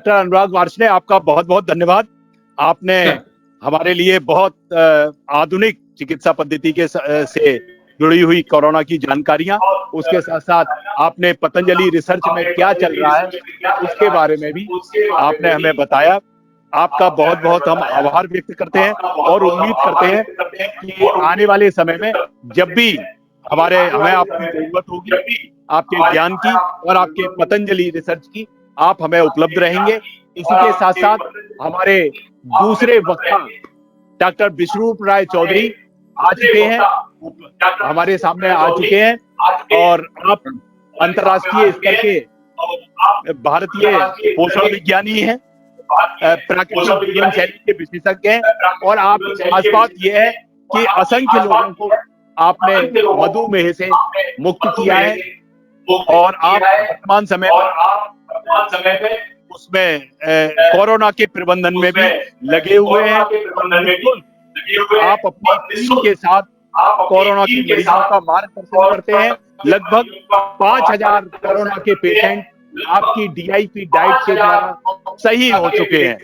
Doctor अनुराग वार्ष्णेय, आपका बहुत बहुत धन्यवाद। आपने हमारे लिए बहुत आधुनिक चिकित्सा पद्धति के से जुड़ी हुई कोरोना की जानकारियां, उसके साथ साथ आपने पतंजलि रिसर्च में क्या चल रहा है उसके बारे में भी आपने हमें बताया। आपका बहुत बहुत हम आभार व्यक्त करते हैं और उम्मीद करते हैं कि आने वाले समय में जब भी हमें आपकी जरूरत होगी, आपके ज्ञान की और आपके पतंजलि रिसर्च की, आप हमें उपलब्ध रहेंगे। इसी के साथ साथ हमारे दूसरे वक्ता डॉक्टर विश्वरूप राय चौधरी आ चुके हैं, हमारे सामने आ चुके हैं, और आप अंतर्राष्ट्रीय स्तर के भारतीय पोषण विज्ञानी हैं, प्राकृतिक जीवन शैली के विशेषज्ञ हैं, और आप खास बात यह है कि असंख्य लोगों को आपने मधुमेह से मुक्त किया है, और आप वर्तमान समय में उसमें कोरोना के प्रबंधन में भी लगे हुए हैं। आप अपनी टीम के साथ कोरोना के मरीजों का मार्गदर्शन करते हैं। लगभग 5,000 कोरोना के पेशेंट आपकी DIP डाइट के द्वारा सही हो चुके हैं।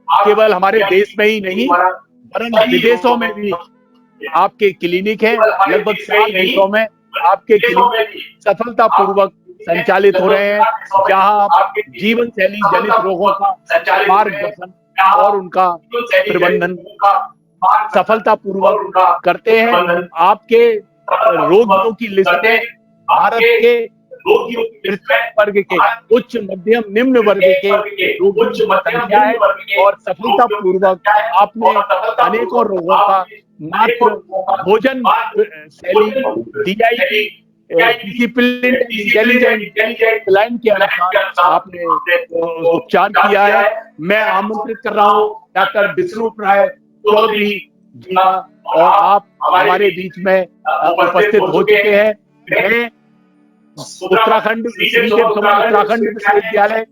केवल हमारे देश में ही नहीं, वरन विदेशों में भी आपके क्लिनिक है। लगभग 7 देशों में आपके क्लिनिक सफलतापूर्वक संचालित हो रहे हैं, जहां आप जीवन शैली जनित रोगों का मार्गदर्शन और उनका प्रबंधन सफलतापूर्वक करते हैं। आपके रोगियों की लिस्ट में भारत के वर्ग के उच्च मध्यम निम्न वर्ग के रोगियों की संख्या है, और सफलतापूर्वक आपने अनेकों रोगों का मात्र भोजन शैली DIP डिसिप्लिन इंटेलिजेंट प्लान के अनुसार आपने उपचार किया है। मैं आमंत्रित कर रहा हूँ डॉक्टर विश्वरूप राय चौधरी जी का, और आप हमारे बीच में उपस्थित हो चुके हैं। मैं उत्तराखंड विश्वविद्यालय,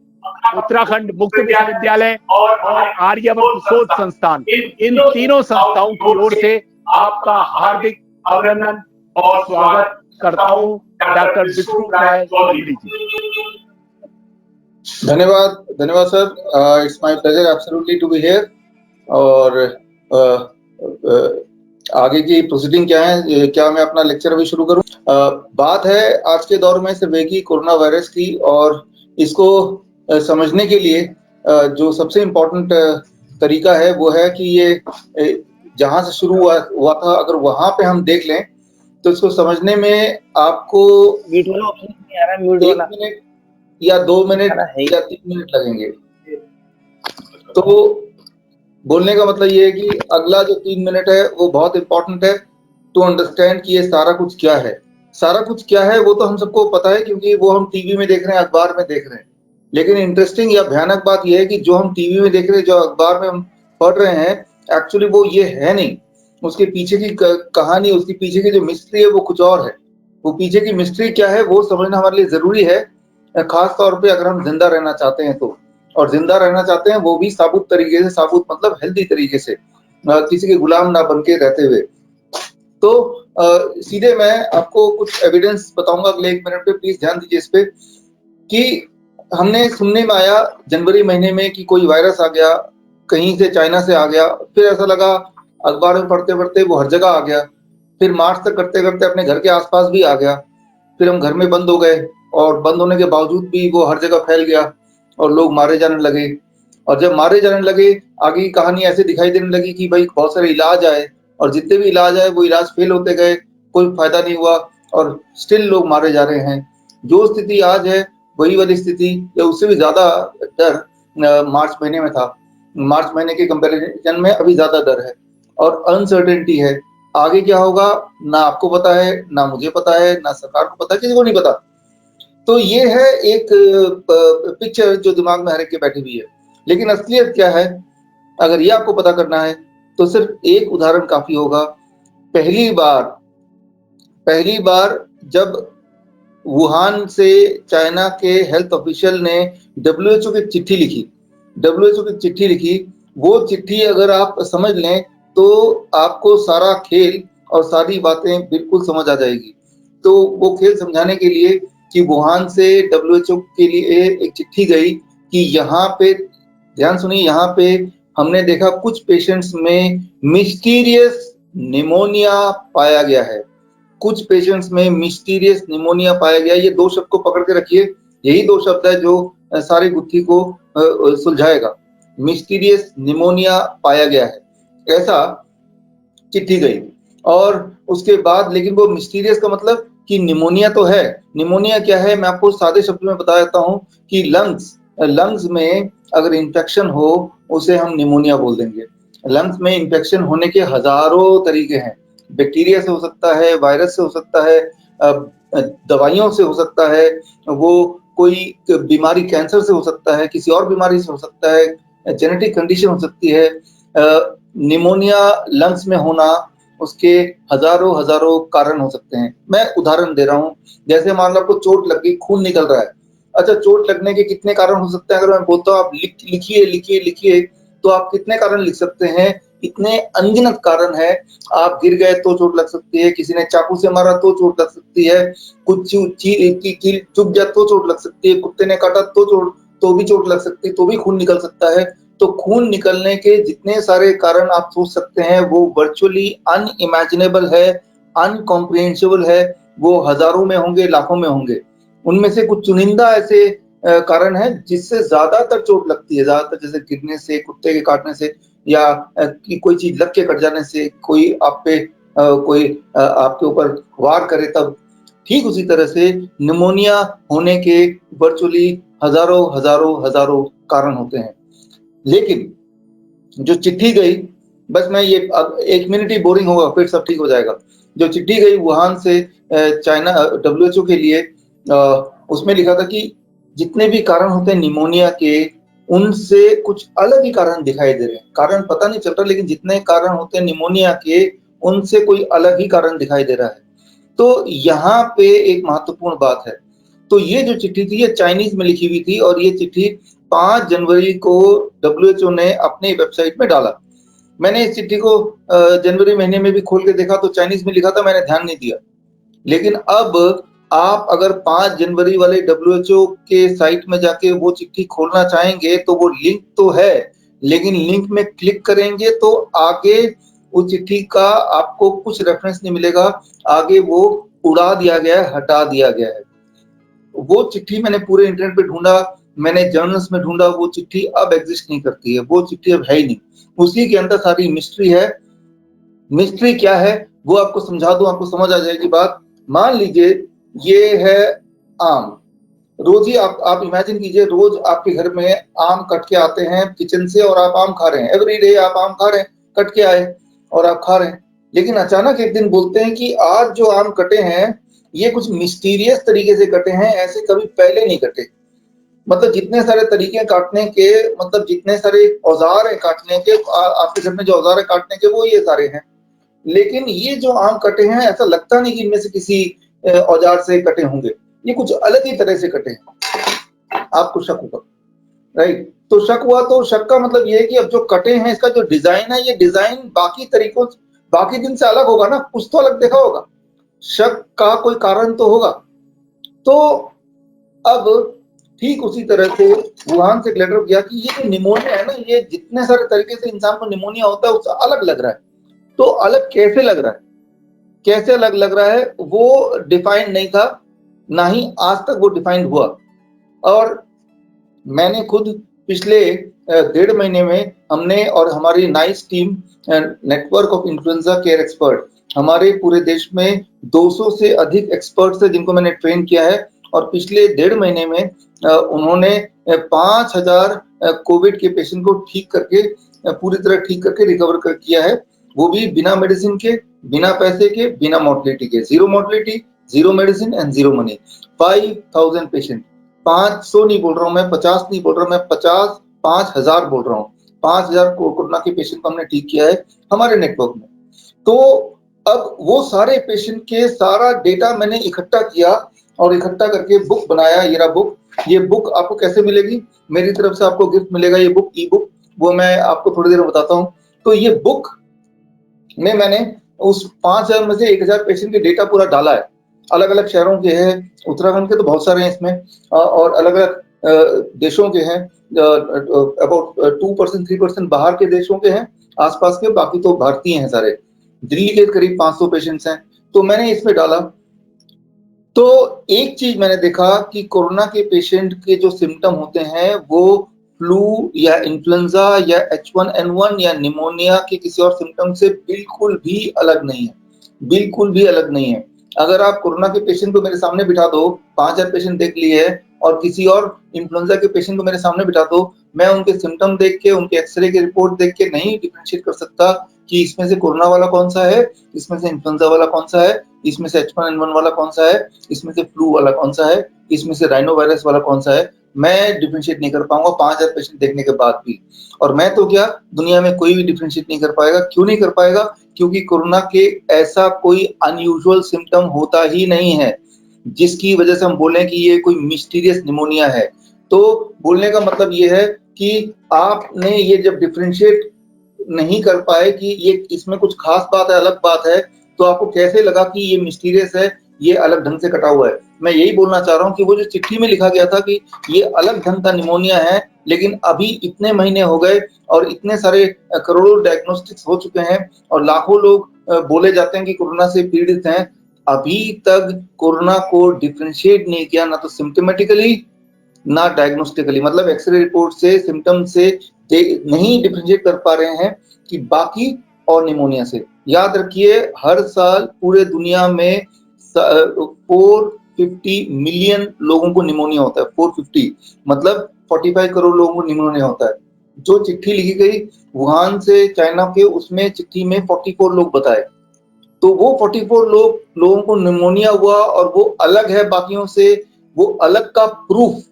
उत्तराखंड मुक्त विश्वविद्यालय और आर्यवर्त शोध संस्थान, इन तीनों संस्थाओं की ओर से आपका हार्दिक अभिनंदन और स्वागत करता हूं, डॉक्टर विश्वरूप राय चौधरी जी। धन्यवाद sir, it's my pleasure absolutely to be here. और आगे की प्रोसीडिंग क्या है, क्या मैं अपना लेक्चर अभी शुरू करूं? बात है आज के दौर में सिर्फ एक ही कोरोना वायरस की, और इसको समझने के लिए जो सबसे इम्पोर्टेंट तरीका है वो है कि ये जहां से शुरू हुआ था, अगर वहां पे हम देख लें तो इसको समझने में आपको 1 मिनट या 2 मिनट या 3 मिनट लगेंगे। तो बोलने का मतलब ये है कि अगला जो 3 मिनट है वो बहुत इंपॉर्टेंट है टू अंडरस्टैंड कि ये सारा कुछ क्या है। सारा कुछ क्या है वो तो हम सबको पता है, क्योंकि वो हम टीवी में देख रहे हैं, अखबार में देख रहे हैं। लेकिन इंटरेस्टिंग या भयानक बात यह है कि जो हम टीवी में देख रहे हैं, जो अखबार में हम पढ़ रहे हैं, एक्चुअली वो ये है नहीं। उसके पीछे की कहानी, उसके पीछे की जो मिस्ट्री है वो कुछ और है। वो पीछे की मिस्ट्री क्या है वो समझना हमारे लिए जरूरी है, खास तौर पे अगर हम जिंदा रहना चाहते हैं तो। और जिंदा रहना चाहते हैं वो भी साबुत तरीके से, साबुत मतलब हेल्दी तरीके से, किसी के गुलाम ना बन के रहते हुए। तो सीधे मैं आपको कुछ एविडेंस बताऊंगा अगले 1 मिनट पे, प्लीज ध्यान दीजिए इस पे। कि हमने सुनने में आया जनवरी महीने में कि कोई वायरस आ गया, कहीं से चाइना से आ गया, फिर ऐसा लगा अखबार में पढ़ते पढ़ते वो हर जगह आ गया, फिर मार्च तक करते करते अपने घर के आसपास भी आ गया, फिर हम घर में बंद हो गए, और बंद होने के बावजूद भी वो हर जगह फैल गया और लोग मारे जाने लगे। और जब मारे जाने लगे, आगे की कहानी ऐसे दिखाई देने लगी कि भाई बहुत सारे इलाज आए, और जितने भी इलाज आए वो इलाज फेल होते गए, कोई फायदा नहीं हुआ, और स्टिल लोग मारे जा रहे हैं। जो स्थिति आज है वही वाली स्थिति या उससे भी ज्यादा डर मार्च महीने में था। मार्च महीने के कंपैरिजन में अभी ज्यादा डर है और अनसर्टेनिटी है। आगे क्या होगा ना आपको पता है, ना मुझे पता है, ना सरकार को पता है, किसी को नहीं पता। तो ये है एक पिक्चर जो दिमाग में हर एक के बैठी हुई है। लेकिन असलियत क्या है, अगर ये आपको पता करना है तो सिर्फ एक उदाहरण काफी होगा। पहली बार जब वुहान से चाइना के हेल्थ ऑफिशियल ने WHO की चिट्ठी लिखी, वो चिट्ठी अगर आप समझ लें तो आपको सारा खेल और सारी बातें बिल्कुल समझ आ जाएगी। तो वो खेल समझाने के लिए कि वुहान से WHO के लिए एक चिट्ठी गई कि यहाँ पे ध्यान सुनिए, यहाँ पे हमने देखा कुछ पेशेंट्स में मिस्टीरियस निमोनिया पाया गया है। कुछ पेशेंट्स में मिस्टीरियस निमोनिया पाया गया। ये दो शब्द को पकड़ के रखिए, यही दो शब्द है जो सारी गुत्थी को सुलझाएगा। मिस्टीरियस निमोनिया पाया गया है, ऐसा चिट्ठी गई। और उसके बाद लेकिन वो मिस्टीरियस का मतलब कि निमोनिया तो है। निमोनिया क्या है, मैं आपको सादे शब्दों में बता देता हूँ कि लंग्स में अगर इंफेक्शन हो उसे हम निमोनिया बोल देंगे। लंग्स में इंफेक्शन होने के हजारों तरीके हैं। बैक्टीरिया से हो सकता है, वायरस से हो सकता है, दवाइयों से हो सकता है, वो कोई बीमारी कैंसर से हो सकता है, किसी और बीमारी से हो सकता है, जेनेटिक कंडीशन हो सकती है। निमोनिया लंग्स में होना, उसके हजारों हजारों कारण हो सकते हैं। मैं उदाहरण दे रहा हूँ, जैसे मान लो आपको चोट लग गई, खून निकल रहा है। अच्छा, चोट लगने के कितने कारण हो सकते हैं? अगर मैं बोलता हूँ आप लिखिए लिखिए लिखिए, तो आप कितने कारण लिख सकते हैं? इतने अनगिनत कारण है। आप गिर गए तो चोट लग सकती है, किसी ने चाकू से मारा तो चोट लग सकती है, कुछ कील चुभ जाए तो चोट लग सकती है, कुत्ते ने काटा तो भी चोट लग सकती है, तो भी खून निकल सकता है। तो खून निकलने के जितने सारे कारण आप सोच सकते हैं वो वर्चुअली अनइमेजिनेबल है, अनकॉम्प्रिहेंसिबल है। वो हजारों में होंगे, लाखों में होंगे। उनमें से कुछ चुनिंदा ऐसे कारण हैं जिससे ज्यादातर चोट लगती है। ज्यादातर जैसे गिरने से, कुत्ते के काटने से, या कि कोई चीज लग के कट जाने से, कोई आप पे कोई आपके ऊपर वार करे तब। ठीक उसी तरह से निमोनिया होने के वर्चुअली हजारों हजारों हजारों कारण होते हैं। लेकिन जो चिट्ठी गई, बस मैं ये अब 1 मिनट ही बोरिंग होगा, फिर सब ठीक हो जाएगा। जो चिट्ठी गई वुहान से चाइना WHO के लिए, उसमें लिखा था कि जितने भी कारण होते हैं निमोनिया के, उनसे कुछ अलग ही कारण दिखाई दे रहे हैं। कारण पता नहीं चल रहा, लेकिन जितने कारण होते हैं निमोनिया के, उनसे कोई अलग ही कारण दिखाई दे रहा है। तो यहाँ पे एक महत्वपूर्ण बात है। तो ये जो चिट्ठी थी, ये चाइनीज में लिखी हुई थी, और ये चिट्ठी 5 जनवरी को WHO ने अपनी वेबसाइट में डाला। मैंने इस चिट्ठी को जनवरी महीने में भी खोल के देखा तो चाइनीज में लिखा था, मैंने ध्यान नहीं दिया। लेकिन अब आप अगर 5 जनवरी वाले WHO के साइट में जाके वो चिट्ठी खोलना चाहेंगे तो वो लिंक तो है, लेकिन लिंक में क्लिक करेंगे तो आगे उस चिट्ठी का आपको कुछ रेफरेंस नहीं मिलेगा। आगे वो उड़ा दिया गया है, हटा दिया गया है। वो चिट्ठी मैंने पूरे इंटरनेट पे ढूंढा, मैंने जर्नल्स में ढूंढा, वो चिट्ठी अब एग्जिस्ट नहीं करती है। वो चिट्ठी अब है ही नहीं। उसी के अंदर सारी मिस्ट्री है। मिस्ट्री क्या है वो आपको समझा दूं, आपको समझ आ जाएगी बात। मान लीजिए ये है आम। रोज ही आप इमेजिन कीजिए, रोज आपके घर में आम कट के आते हैं किचन से और आप आम खा रहे हैं। एवरी डे आप आम खा रहे हैं, कट के आए और आप खा रहे हैं। लेकिन अचानक एक दिन बोलते हैं कि आज जो आम कटे हैं ये कुछ मिस्टीरियस तरीके से कटे हैं, ऐसे कभी पहले नहीं कटे। मतलब जितने सारे तरीके काटने के, मतलब जितने सारे औजार है काटने के, आपके घर में जो औजार है काटने के वो ये सारे हैं। लेकिन ये जो आम कटे हैं ऐसा लगता नहीं कि इनमें से किसी औजार से कटे होंगे। ये कुछ अलग ही तरह से कटे हैं। आपको शक होगा, राइट? तो शक हुआ, तो शक का मतलब ये है कि अब जो कटे हैं इसका जो डिजाइन है, ये डिजाइन बाकी तरीकों, बाकी दिन से अलग होगा ना, कुछ तो अलग देखा होगा। शक का कोई कारण तो होगा। तो अब ठीक उसी तरह से वुहान से एक लेटर गया कि ये जो निमोनिया है ना, ये जितने सारे तरीके से इंसान को निमोनिया होता है उससे अलग लग रहा है। तो अलग कैसे लग रहा है, कैसे अलग लग रहा है वो डिफाइंड नहीं था, ना ही आज तक वो डिफाइंड हुआ। और मैंने खुद पिछले 1.5 महीने में हमने और हमारी nice team, network of influenza care expert, हमारे पूरे देश में 200 से अधिक एक्सपर्ट्स हैं जिनको मैंने ट्रेन किया है। और पिछले 1.5 महीने में उन्होंने 5000 कोविड के पेशेंट को ठीक करके, पूरी तरह ठीक करके रिकवर किया है। वो भी बिना मेडिसिन के, बिना पैसे के, बिना मोर्टेलिटी के। Zero mortality, zero medicine and zero money. 5000 patient, 500 नहीं बोल रहा हूं मैं, 50 नहीं बोल रहा हूं मैं, 5000 बोल रहा हूं। 5000 कोरोना के पेशेंट को हमने ठीक किया है हमारे नेटवर्क में। तो अब वो सारे पेशेंट के सारा डेटा मैंने इकट्ठा किया और इकट्ठा करके बुक बनाया। ये रहा बुक। ये बुक आपको कैसे मिलेगी? मेरी तरफ से आपको गिफ्ट मिलेगा, ये बुक, ई बुक, वो मैं आपको थोड़ी देर में बताता हूँ। तो ये बुक में मैंने उस 5000 में से 1000 पेशेंट के डेटा पूरा डाला है। अलग अलग शहरों के हैं, उत्तराखंड के तो बहुत सारे हैं इसमें, और अलग अलग देशों के हैं, अबाउट 2% 3% बाहर के देशों के हैं आसपास के, बाकी तो भारतीय हैं सारे। दिल्ली के करीब 500 पेशेंट्स हैं, तो मैंने इसमें डाला। तो एक चीज मैंने देखा कि कोरोना के पेशेंट के जो सिम्टम होते हैं वो फ्लू या इन्फ्लुएंजा या H1N1 या निमोनिया के किसी और सिम्टम से बिल्कुल भी अलग नहीं है, बिल्कुल भी अलग नहीं है। अगर आप कोरोना के पेशेंट को मेरे सामने बिठा दो, 5000 पेशेंट देख लिए है, और किसी और इन्फ्लुएंजा के पेशेंट को मेरे सामने बिठा दो, मैं उनके सिम्टम देख के, उनके एक्सरे की रिपोर्ट देख के नहीं डिफरेंशिएट कर सकता कि इसमें से कोरोना वाला कौन सा है, इसमें से इन्फ्लुएंजा वाला कौन सा है, इसमें से H1N1 वाला कौन सा है, इसमें से फ्लू वाला कौन सा है, इसमें से राइनो वायरस वाला कौन सा है। मैं डिफरेंशिएट नहीं कर पाऊंगा 5000 पेशेंट देखने के बाद भी। और मैं तो क्या, दुनिया में कोई भी डिफरेंशिएट नहीं कर पाएगा। क्यों नहीं कर पाएगा? क्योंकि कोरोना के ऐसा कोई अनयूजुअल सिम्टम होता ही नहीं है जिसकी वजह से हम बोलें कि ये कोई मिस्टीरियस निमोनिया है। तो बोलने का मतलब ये है कि आपने ये जब डिफरेंशिएट नहीं कर पाए कि ये इसमें कुछ खास बात है, अलग बात है, तो आपको कैसे लगा कि ये मिस्टीरियस है, ये अलग ढंग से कटा हुआ है। मैं यही बोलना चाह रहा हूँ कि वो जो चिट्ठी में लिखा गया था कि ये अलग ढंग का निमोनिया है, लेकिन अभी इतने महीने हो गए और इतने सारे करोड़ों डायग्नोस्टिक्स हो चुके हैं और लाखों लोग बोले जाते हैं कि कोरोना से पीड़ित हैं, अभी तक कोरोना को डिफरेंशिएट नहीं किया, ना तो सिम्टोमेटिकली ना डायग्नोस्टिकली। मतलब एक्सरे रिपोर्ट से, सिम्टम से नहीं डिफरेंशिएट कर पा रहे हैं कि बाकी और निमोनिया से। याद रखिए, हर साल पूरे दुनिया में 450 मिलियन लोगों को निमोनिया होता है। 450 मतलब 45 करोड़ लोगों को निमोनिया होता है। जो चिट्ठी लिखी गई वुहान से चाइना के, उसमें चिट्ठी में 44 लोग बताए, तो वो 44 लोगों को निमोनिया हुआ और वो अलग है बाकियों से, वो अलग का प्रूफ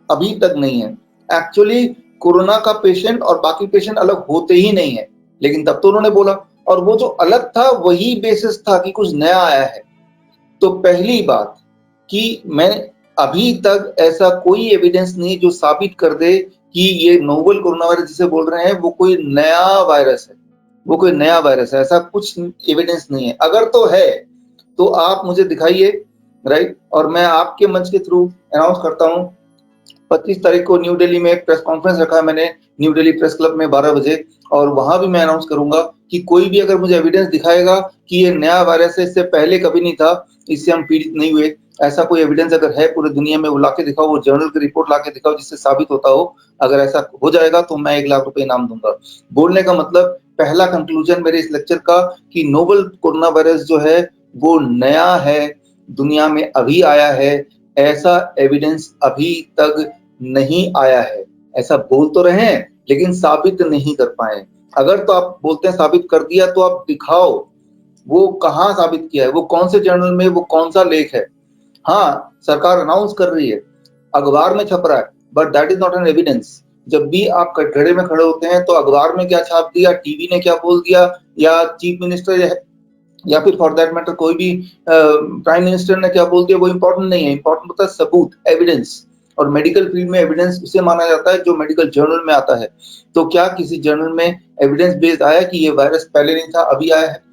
अभी तक नहीं है। एक्चुअली कोरोना का पेशेंट और बाकी पेशेंट अलग होते ही नहीं है, लेकिन तब तो उन्होंने बोला, और वो जो अलग था वही बेसिस था कि कुछ नया आया है। तो पहली बात कि मैं अभी तक ऐसा कोई एविडेंस नहीं जो साबित कर दे कि ये नोवेल कोरोना वायरस जिसे बोल रहे हैं वो कोई नया वायरस है, वो कोई नया वायरस है, ऐसा कुछ एविडेंस नहीं है। अगर तो है तो आप मुझे दिखाइए, राइट। और मैं आपके मंच के थ्रू अनाउंस करता हूँ, 25 तारीख को न्यू दिल्ली में प्रेस कॉन्फ्रेंस रखा है मैंने, न्यू दिल्ली प्रेस क्लब में 12 बजे, और वहां भी मैं अनाउंस करूंगा कि कोई भी अगर मुझे एविडेंस दिखाएगा कि ये नया वायरस है, इससे पहले कभी नहीं था, इससे हम पीड़ित नहीं हुए, ऐसा कोई एविडेंस अगर है पूरे दुनिया में, वो लाके दिखाओ, वो जर्नल की रिपोर्ट लाके दिखाओ जिससे साबित होता हो। अगर ऐसा हो जाएगा तो मैं 1 लाख रुपए इनाम दूंगा। बोलने का मतलब, पहला कंक्लूजन मेरे इस लेक्चर का कि नोवेल कोरोना वायरस जो है वो नया है, दुनिया में अभी आया है, ऐसा एविडेंस अभी तक नहीं आया है। ऐसा बोल तो रहे हैं लेकिन साबित नहीं कर पाए। अगर तो आप बोलते हैं साबित कर दिया, तो आप दिखाओ वो कहाँ साबित किया है, वो कौन से जर्नल में, वो कौन सा लेख है। हाँ, सरकार अनाउंस कर रही है, अखबार में छप रहा है, but that is not an evidence. जब भी आप कटघरे में खड़े होते हैं तो अखबार में क्या छाप दिया, टीवी ने क्या बोल दिया, या चीफ मिनिस्टर या फिर फॉर दैट मैटर कोई भी प्राइम मिनिस्टर ने क्या बोल दिया, वो इंपॉर्टेंट नहीं है। इंपॉर्टेंट होता है सबूत, एविडेंस। और मेडिकल फील्ड में एविडेंस उसे माना जाता है जो मेडिकल जर्नल में आता है। तो क्या किसी जर्नल में एविडेंस बेस्ड आया कि ये वायरस पहले नहीं था, अभी आया है?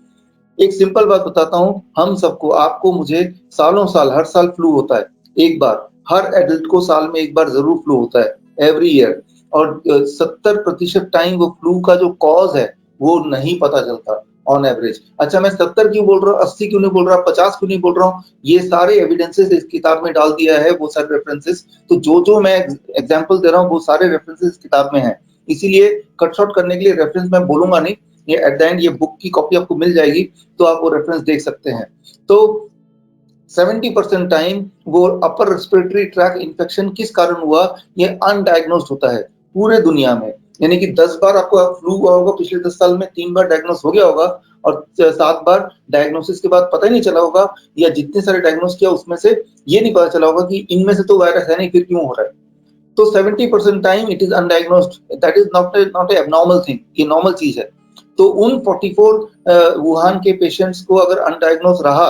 एक सिंपल बात बताता हूँ, हम सबको, आपको, मुझे सालों साल हर साल फ्लू होता है एक बार। हर एडल्ट को साल में एक बार जरूर फ्लू होता है, एवरी ईयर। और 70% टाइम वो फ्लू का जो कॉज है वो नहीं पता चलता ऑन एवरेज। अच्छा, मैं 70 क्यों बोल रहा हूँ, 80 क्यों नहीं बोल रहा, 50 क्यों नहीं बोल रहा हूँ? ये सारे एविडेंसेस इस किताब में डाल दिया है, वो सारे रेफरेंसेस। तो जो मैं एग्जांपल दे रहा हूँ वो सारे रेफरेंसेस किताब में है। इसीलिए कट शॉर्ट करने के लिए रेफरेंस मैं बोलूंगा नहीं, ये एट द एंड ये बुक की कॉपी आपको मिल जाएगी, तो आप वो रेफरेंस देख सकते हैं। तो 70% टाइम वो अपर रेस्पिरेटरी ट्रैक इन्फेक्शन किस कारण हुआ, ये अनडायग्नोस्ड होता है पूरे दुनिया में। यानी कि 10 बार आपको फ्लू हुआ होगा पिछले 10 साल में, 3 बार डायग्नोस हो गया होगा, और 7 बार डायग्नोसिस के बाद पता ही नहीं चला होगा, या जितने सारे डायग्नोस किया उसमें से ये नहीं पता चला होगा कि इनमें से तो वायरस है नहीं, फिर क्यों हो रहा है। तो 70% time it is undiagnosed, that is not a abnormal thing, ये नॉर्मल चीज है। तो उन 44 वुहान के पेशेंट्स को अगर अनडायग्नोस रहा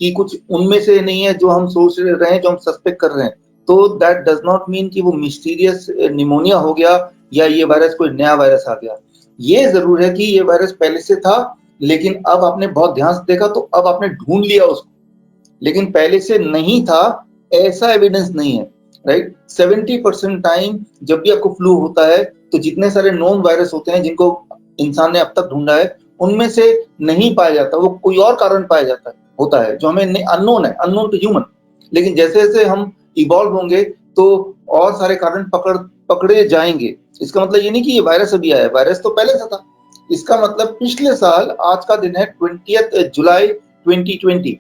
कि कुछ उनमें से नहीं है जो हम सोच रहे हैं, जो हम सस्पेक्ट कर रहे हैं, तो दैट डज नॉट मीन कि वो मिस्टीरियस निमोनिया हो गया या ये वायरस कोई नया वायरस आ गया। ये जरूर है कि ये वायरस पहले से था, लेकिन अब आपने बहुत ध्यान से देखा तो अब आपने ढूंढ लिया उसको, लेकिन पहले से नहीं था ऐसा एविडेंस नहीं है, राइट। 70% टाइम जब भी आपको फ्लू होता है तो जितने सारे नोन वायरस होते हैं जिनको इंसान ने अब तक ढूंढा है उनमें से नहीं पाया जाता, वो कोई और कारण पाया जाता है होता है जो हमें अननोन है, अननोन टू ह्यूमन। लेकिन जैसे जैसे हम इवॉल्व होंगे तो और सारे कारण पकड़े जाएंगे। इसका मतलब ये नहीं कि ये वायरस अभी आया है, वायरस तो पहले से था। इसका मतलब पिछले साल, आज का दिन है 20 जुलाई 2020,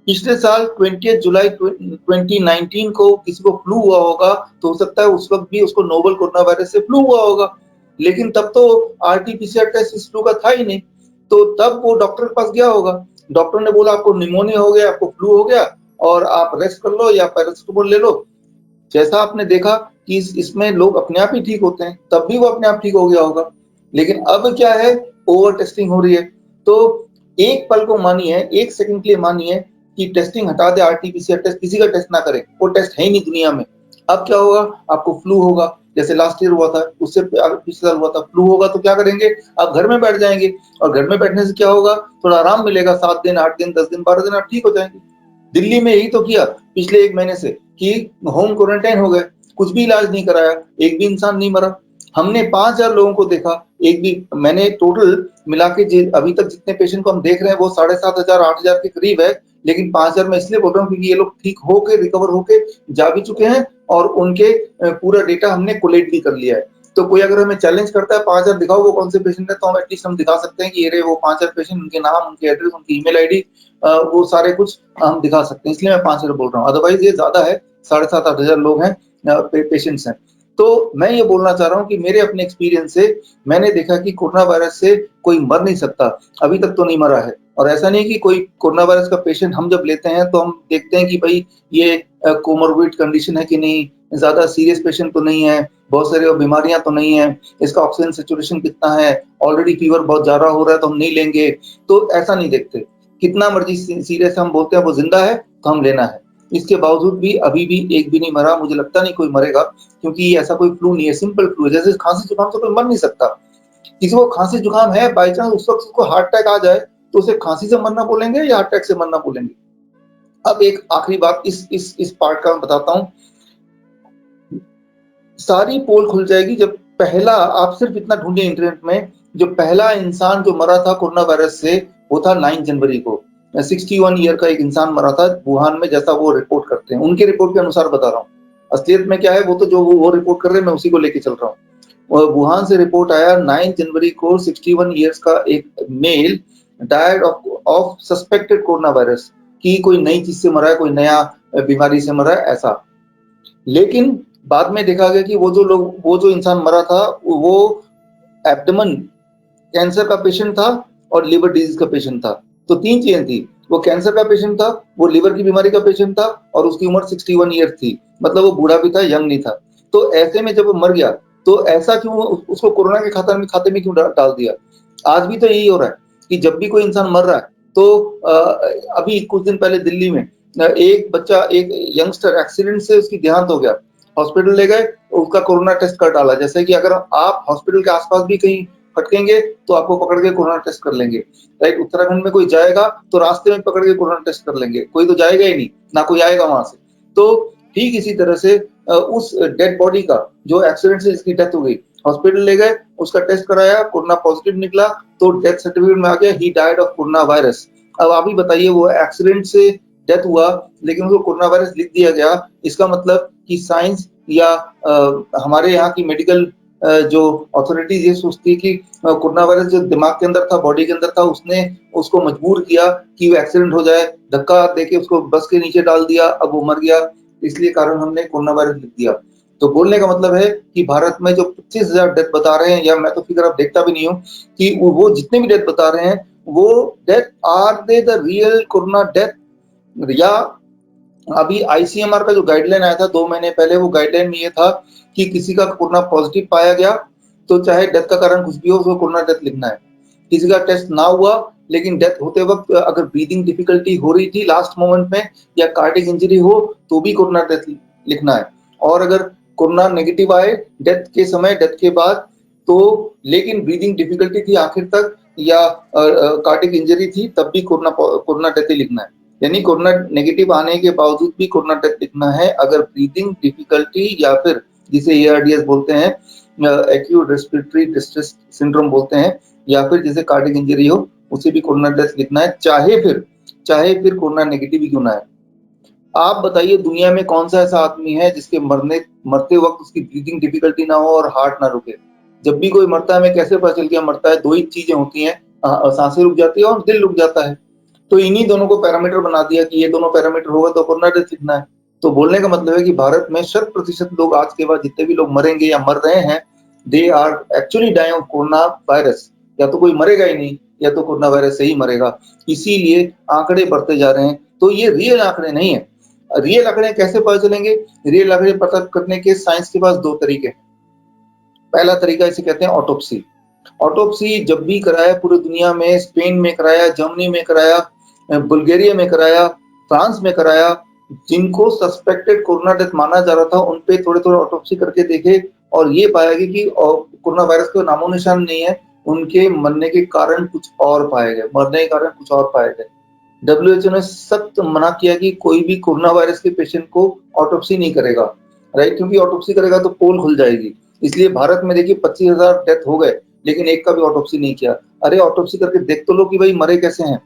पिछले साल 20 जुलाई 2019 को किसी को फ्लू हुआ होगा तो हो सकता है उस वक्त भी उसको नोवल कोरोना वायरस से फ्लू हुआ होगा, लेकिन तब तो आरटीपीसीआर टेस्ट इस फ्लू का था ही नहीं। तो तब वो डॉक्टर के पास गया होगा, डॉक्टर ने बोला आपको निमोनिया हो गया, आपको फ्लू हो गया और आप रेस्ट कर लो या पैरासिटामोल ले लो। जैसा आपने देखा कि इसमें लोग अपने आप ही ठीक होते हैं, तब भी वो अपने आप ठीक हो गया होगा। लेकिन अब क्या है, ओवर टेस्टिंग हो रही है। तो एक पल को मानिए, एक सेकंड के लिए मानिए कि टेस्टिंग हटा दे, आरटीपीसीआर टेस्ट किसी का टेस्ट ना करे, वो टेस्ट है ही नहीं दुनिया में। अब क्या होगा, आपको फ्लू होगा जैसे लास्ट ईयर हुआ था, उससे पिछले साल हुआ था, फ्लू होगा तो क्या करेंगे, आप घर में बैठ जाएंगे और घर में बैठने से क्या होगा, थोड़ा आराम मिलेगा, 7 दिन 8 दिन 10 दिन 12 दिन आप ठीक हो जाएंगे। दिल्ली में यही तो किया पिछले 1 महीने से कि होम क्वारंटाइन हो गए, कुछ भी इलाज नहीं कराया, एक भी इंसान नहीं मरा। हमने 5,000 लोगों को देखा, एक भी, मैंने टोटल मिला के अभी तक जितने पेशेंट को हम देख रहे हैं वो 7,500 8,000 के करीब है। लेकिन 5,000 मैं इसलिए बोल रहा हूँ क्योंकि ये लोग ठीक होके रिकवर होके जा भी चुके हैं और उनके पूरा डेटा हमने कोलेक्ट भी कर लिया है। तो कोई अगर हमें चैलेंज करता है 5,000 दिखाओ वो कौन से पेशेंट है, तो हम एटलीस्ट हम दिखा सकते हैं कि ये वो 5,000 पेशेंट, उनके नाम, उनके एड्रेस, उनकी ईमेल आईडी, वो सारे कुछ हम दिखा सकते हैं, इसलिए मैं 5,000 बोल रहा हूँ। अदरवाइज ये ज्यादा है, 7,500 8,000 लोग हैं, पेशेंट्स हैं। तो मैं ये बोलना चाह रहा हूँ कि मेरे अपने एक्सपीरियंस से मैंने देखा कि कोरोना वायरस से कोई मर नहीं सकता, अभी तक तो नहीं मरा है। और ऐसा नहीं कि कोई कोरोना वायरस का पेशेंट हम जब लेते हैं तो हम देखते हैं कि भाई ये कोमोर्बिड कंडीशन है कि नहीं, ज्यादा सीरियस पेशेंट तो नहीं है, बहुत सारी बीमारियां तो नहीं है, इसका ऑक्सीजन सेचुरेशन कितना है, ऑलरेडी फीवर बहुत ज्यादा हो रहा है तो हम नहीं लेंगे। तो ऐसा नहीं देखते, कितना मर्जी सीरियस हम बोलते हैं वो जिंदा है तो हम लेना है। इसके बावजूद भी अभी भी एक भी नहीं मरा, मुझे लगता नहीं कोई मरेगा, क्योंकि ऐसा कोई फ्लू नहीं है, सिंपल फ्लू है। जैसे खांसी जुकाम से कोई मर नहीं सकता, किसी को खांसी जुकाम है, बाई चांस उस वक्त उसको हार्ट अटैक आ जाए तो उसे खांसी से मरना बोलेंगे या हार्ट अटैक से मरना बोलेंगे। अब एक आखिरी बात इस पार्ट का मैं बताता हूँ, सारी पोल खुल जाएगी जब पहला, आप सिर्फ इतना ढूंढिए इंटरनेट में, जो पहला इंसान जो मरा था कोरोना वायरस से वो था 9 जनवरी को। 61 ईयर का एक इंसान मरा था वुहान में, जैसा वो रिपोर्ट करते हैं, उनके रिपोर्ट के अनुसार बता रहा हूँ। असलियत में क्या है वो तो जो वो रिपोर्ट कर रहे हैं मैं उसी को लेके चल रहा हूँ। वुहान से रिपोर्ट आया 9 जनवरी को 61 ईयर्स का एक male died of suspected corona virus, की कोई नई चीज से मरा है, कोई नया बीमारी से मरा है ऐसा। लेकिन बाद में देखा गया कि वो जो इंसान मरा था वो एब्डोमेन कैंसर का पेशेंट था और लिवर डिजीज का पेशेंट था। तो 3 चीजें थी, वो कैंसर का पेशेंट था, वो लिवर की बीमारी का पेशेंट था और उसकी उम्र 61 ईयर थी, मतलब वो बूढ़ा भी था, यंग नहीं था। तो ऐसे में जब वो मर गया तो ऐसा क्यों, उसको कोरोना के खाते में क्यों डाल दिया। आज भी तो यही हो रहा है कि जब भी कोई इंसान मर रहा है तो अभी कुछ दिन पहले दिल्ली में एक बच्चा, एक यंगस्टर, एक्सीडेंट से उसकी देहांत हो गया, हॉस्पिटल ले गए, उसका कोरोना टेस्ट कर डाला। जैसे कि अगर आप हॉस्पिटल के आसपास भी कहीं भटकेंगे तो आपको पकड़ के कोरोना टेस्ट कर लेंगे, राइट। उत्तराखंड में कोई जाएगा तो रास्ते में पकड़ के कोरोना टेस्ट कर लेंगे, कोई तो जाएगा ही नहीं, ना कोई आएगा वहां से। तो ठीक इसी तरह से उस डेड बॉडी का, जो एक्सीडेंट से जिसकी डेथ हो गई, हॉस्पिटल ले गए, उसका टेस्ट कराया, कोरोना पॉजिटिव निकला, तो डेथ सर्टिफिकेट में आ गया he died of corona virus. अब आप ही बताइए, वो एक्सीडेंट से डेथ हुआ लेकिन उसको कोरोना वायरस लिख दिया गया, इसका मतलब कि साइंस या हमारे यहाँ की मेडिकल जो अथॉरिटीज ये सोचती है कि कोरोना वायरस जो दिमाग के अंदर था, बॉडी के अंदर था, उसने उसको मजबूर किया कि वो एक्सीडेंट हो जाए, धक्का देके उसको बस के नीचे डाल दिया, अब वो मर गया, इसलिए कारण हमने कोरोना वायरस लिख दिया। तो बोलने का मतलब है कि भारत में जो 25,000 डेथ बता रहे हैं, या मैं तो फिगर अब देखता भी नहीं हूँ कि वो जितने भी डेथ बता रहे हैं वो death are they the real corona death, या अभी आईसीएमआर का जो गाइडलाइन आया था 2 महीने पहले, वो गाइडलाइन में ये था कि किसी का कोरोना पॉजिटिव पाया गया तो चाहे डेथ का कारण कुछ भी हो, उसको कोरोना डेथ लिखना है। किसी का टेस्ट ना हुआ लेकिन डेथ होते वक्त अगर ब्रीदिंग डिफिकल्टी हो रही थी लास्ट मोमेंट में, या कार्डियक इंजरी हो, तो भी कोरोना डेथ लिखना है। और अगर कोरोना नेगेटिव आए डेथ के समय, डेथ के बाद, तो लेकिन ब्रीदिंग डिफिकल्टी थी आखिर तक, या कार्डियक इंजरी थी, तब भी कोरोना डेथ ही लिखना है। यानी कोरोना नेगेटिव आने के बावजूद भी कोरोना टेस्ट लिखना है अगर ब्रीथिंग डिफिकल्टी या फिर जिसे एआरडीएस बोलते हैं, एक्यूट रेस्पिरेटरी डिस्ट्रेस सिंड्रोम बोलते हैं, या फिर जैसे कार्डियक इंजरी हो उसे भी कोरोना टेस्ट लिखना है, चाहे फिर कोरोना नेगेटिव ही क्यों ना है। आप बताइए दुनिया में कौन सा ऐसा आदमी है जिसके मरते वक्त उसकी ब्रीथिंग डिफिकल्टी ना हो और हार्ट ना रुके। जब भी कोई मरता है हमें कैसे पता चल गया मरता है, दो ही चीजें होती हैं, सांसें रुक जाती है और दिल रुक जाता है। तो इन्हीं दोनों को पैरामीटर बना दिया कि ये दोनों पैरामीटर होगा तो कोरोना टेस्ट लिखना है। तो बोलने का मतलब है कि भारत में 100% लोग आज के बाद जितने भी लोग मरेंगे या मर रहे हैं, they are actually dying of corona virus. या तो कोई मरेगा ही नहीं या तो कोरोना वायरस से ही मरेगा। इसीलिए आंकड़े बढ़ते जा रहे हैं। तो ये रियल आंकड़े नहीं है। रियल आंकड़े कैसे पता चलेंगे? रियल आंकड़े पता करने के साइंस के पास दो तरीके। पहला तरीका इसे कहते हैं ऑटोप्सी। ऑटोप्सी जब भी कराया पूरी दुनिया में, स्पेन में कराया, जर्मनी में कराया, बुल्गारिया में कराया, फ्रांस में कराया, जिनको सस्पेक्टेड कोरोना डेथ माना जा रहा था उन पे थोड़े-थोड़े ऑटोप्सी करके देखे और ये पाया गया कि कोरोना वायरस का नामो निशान नहीं है, उनके मरने के कारण कुछ और पाए गए, मरने के कारण कुछ और पाए गए। डब्ल्यूएचओ ने सख्त मना किया कि कोई भी कोरोना वायरस के पेशेंट को ऑटोप्सी नहीं करेगा, राइट? क्योंकि ऑटोप्सी करेगा तो पोल खुल जाएगी। इसलिए भारत में देखिए 25,000 डेथ हो गए, लेकिन एक का भी ऑटोप्सी नहीं किया। अरे ऑटोप्सी करके देख तो लो कि भाई मरे कैसे हैं।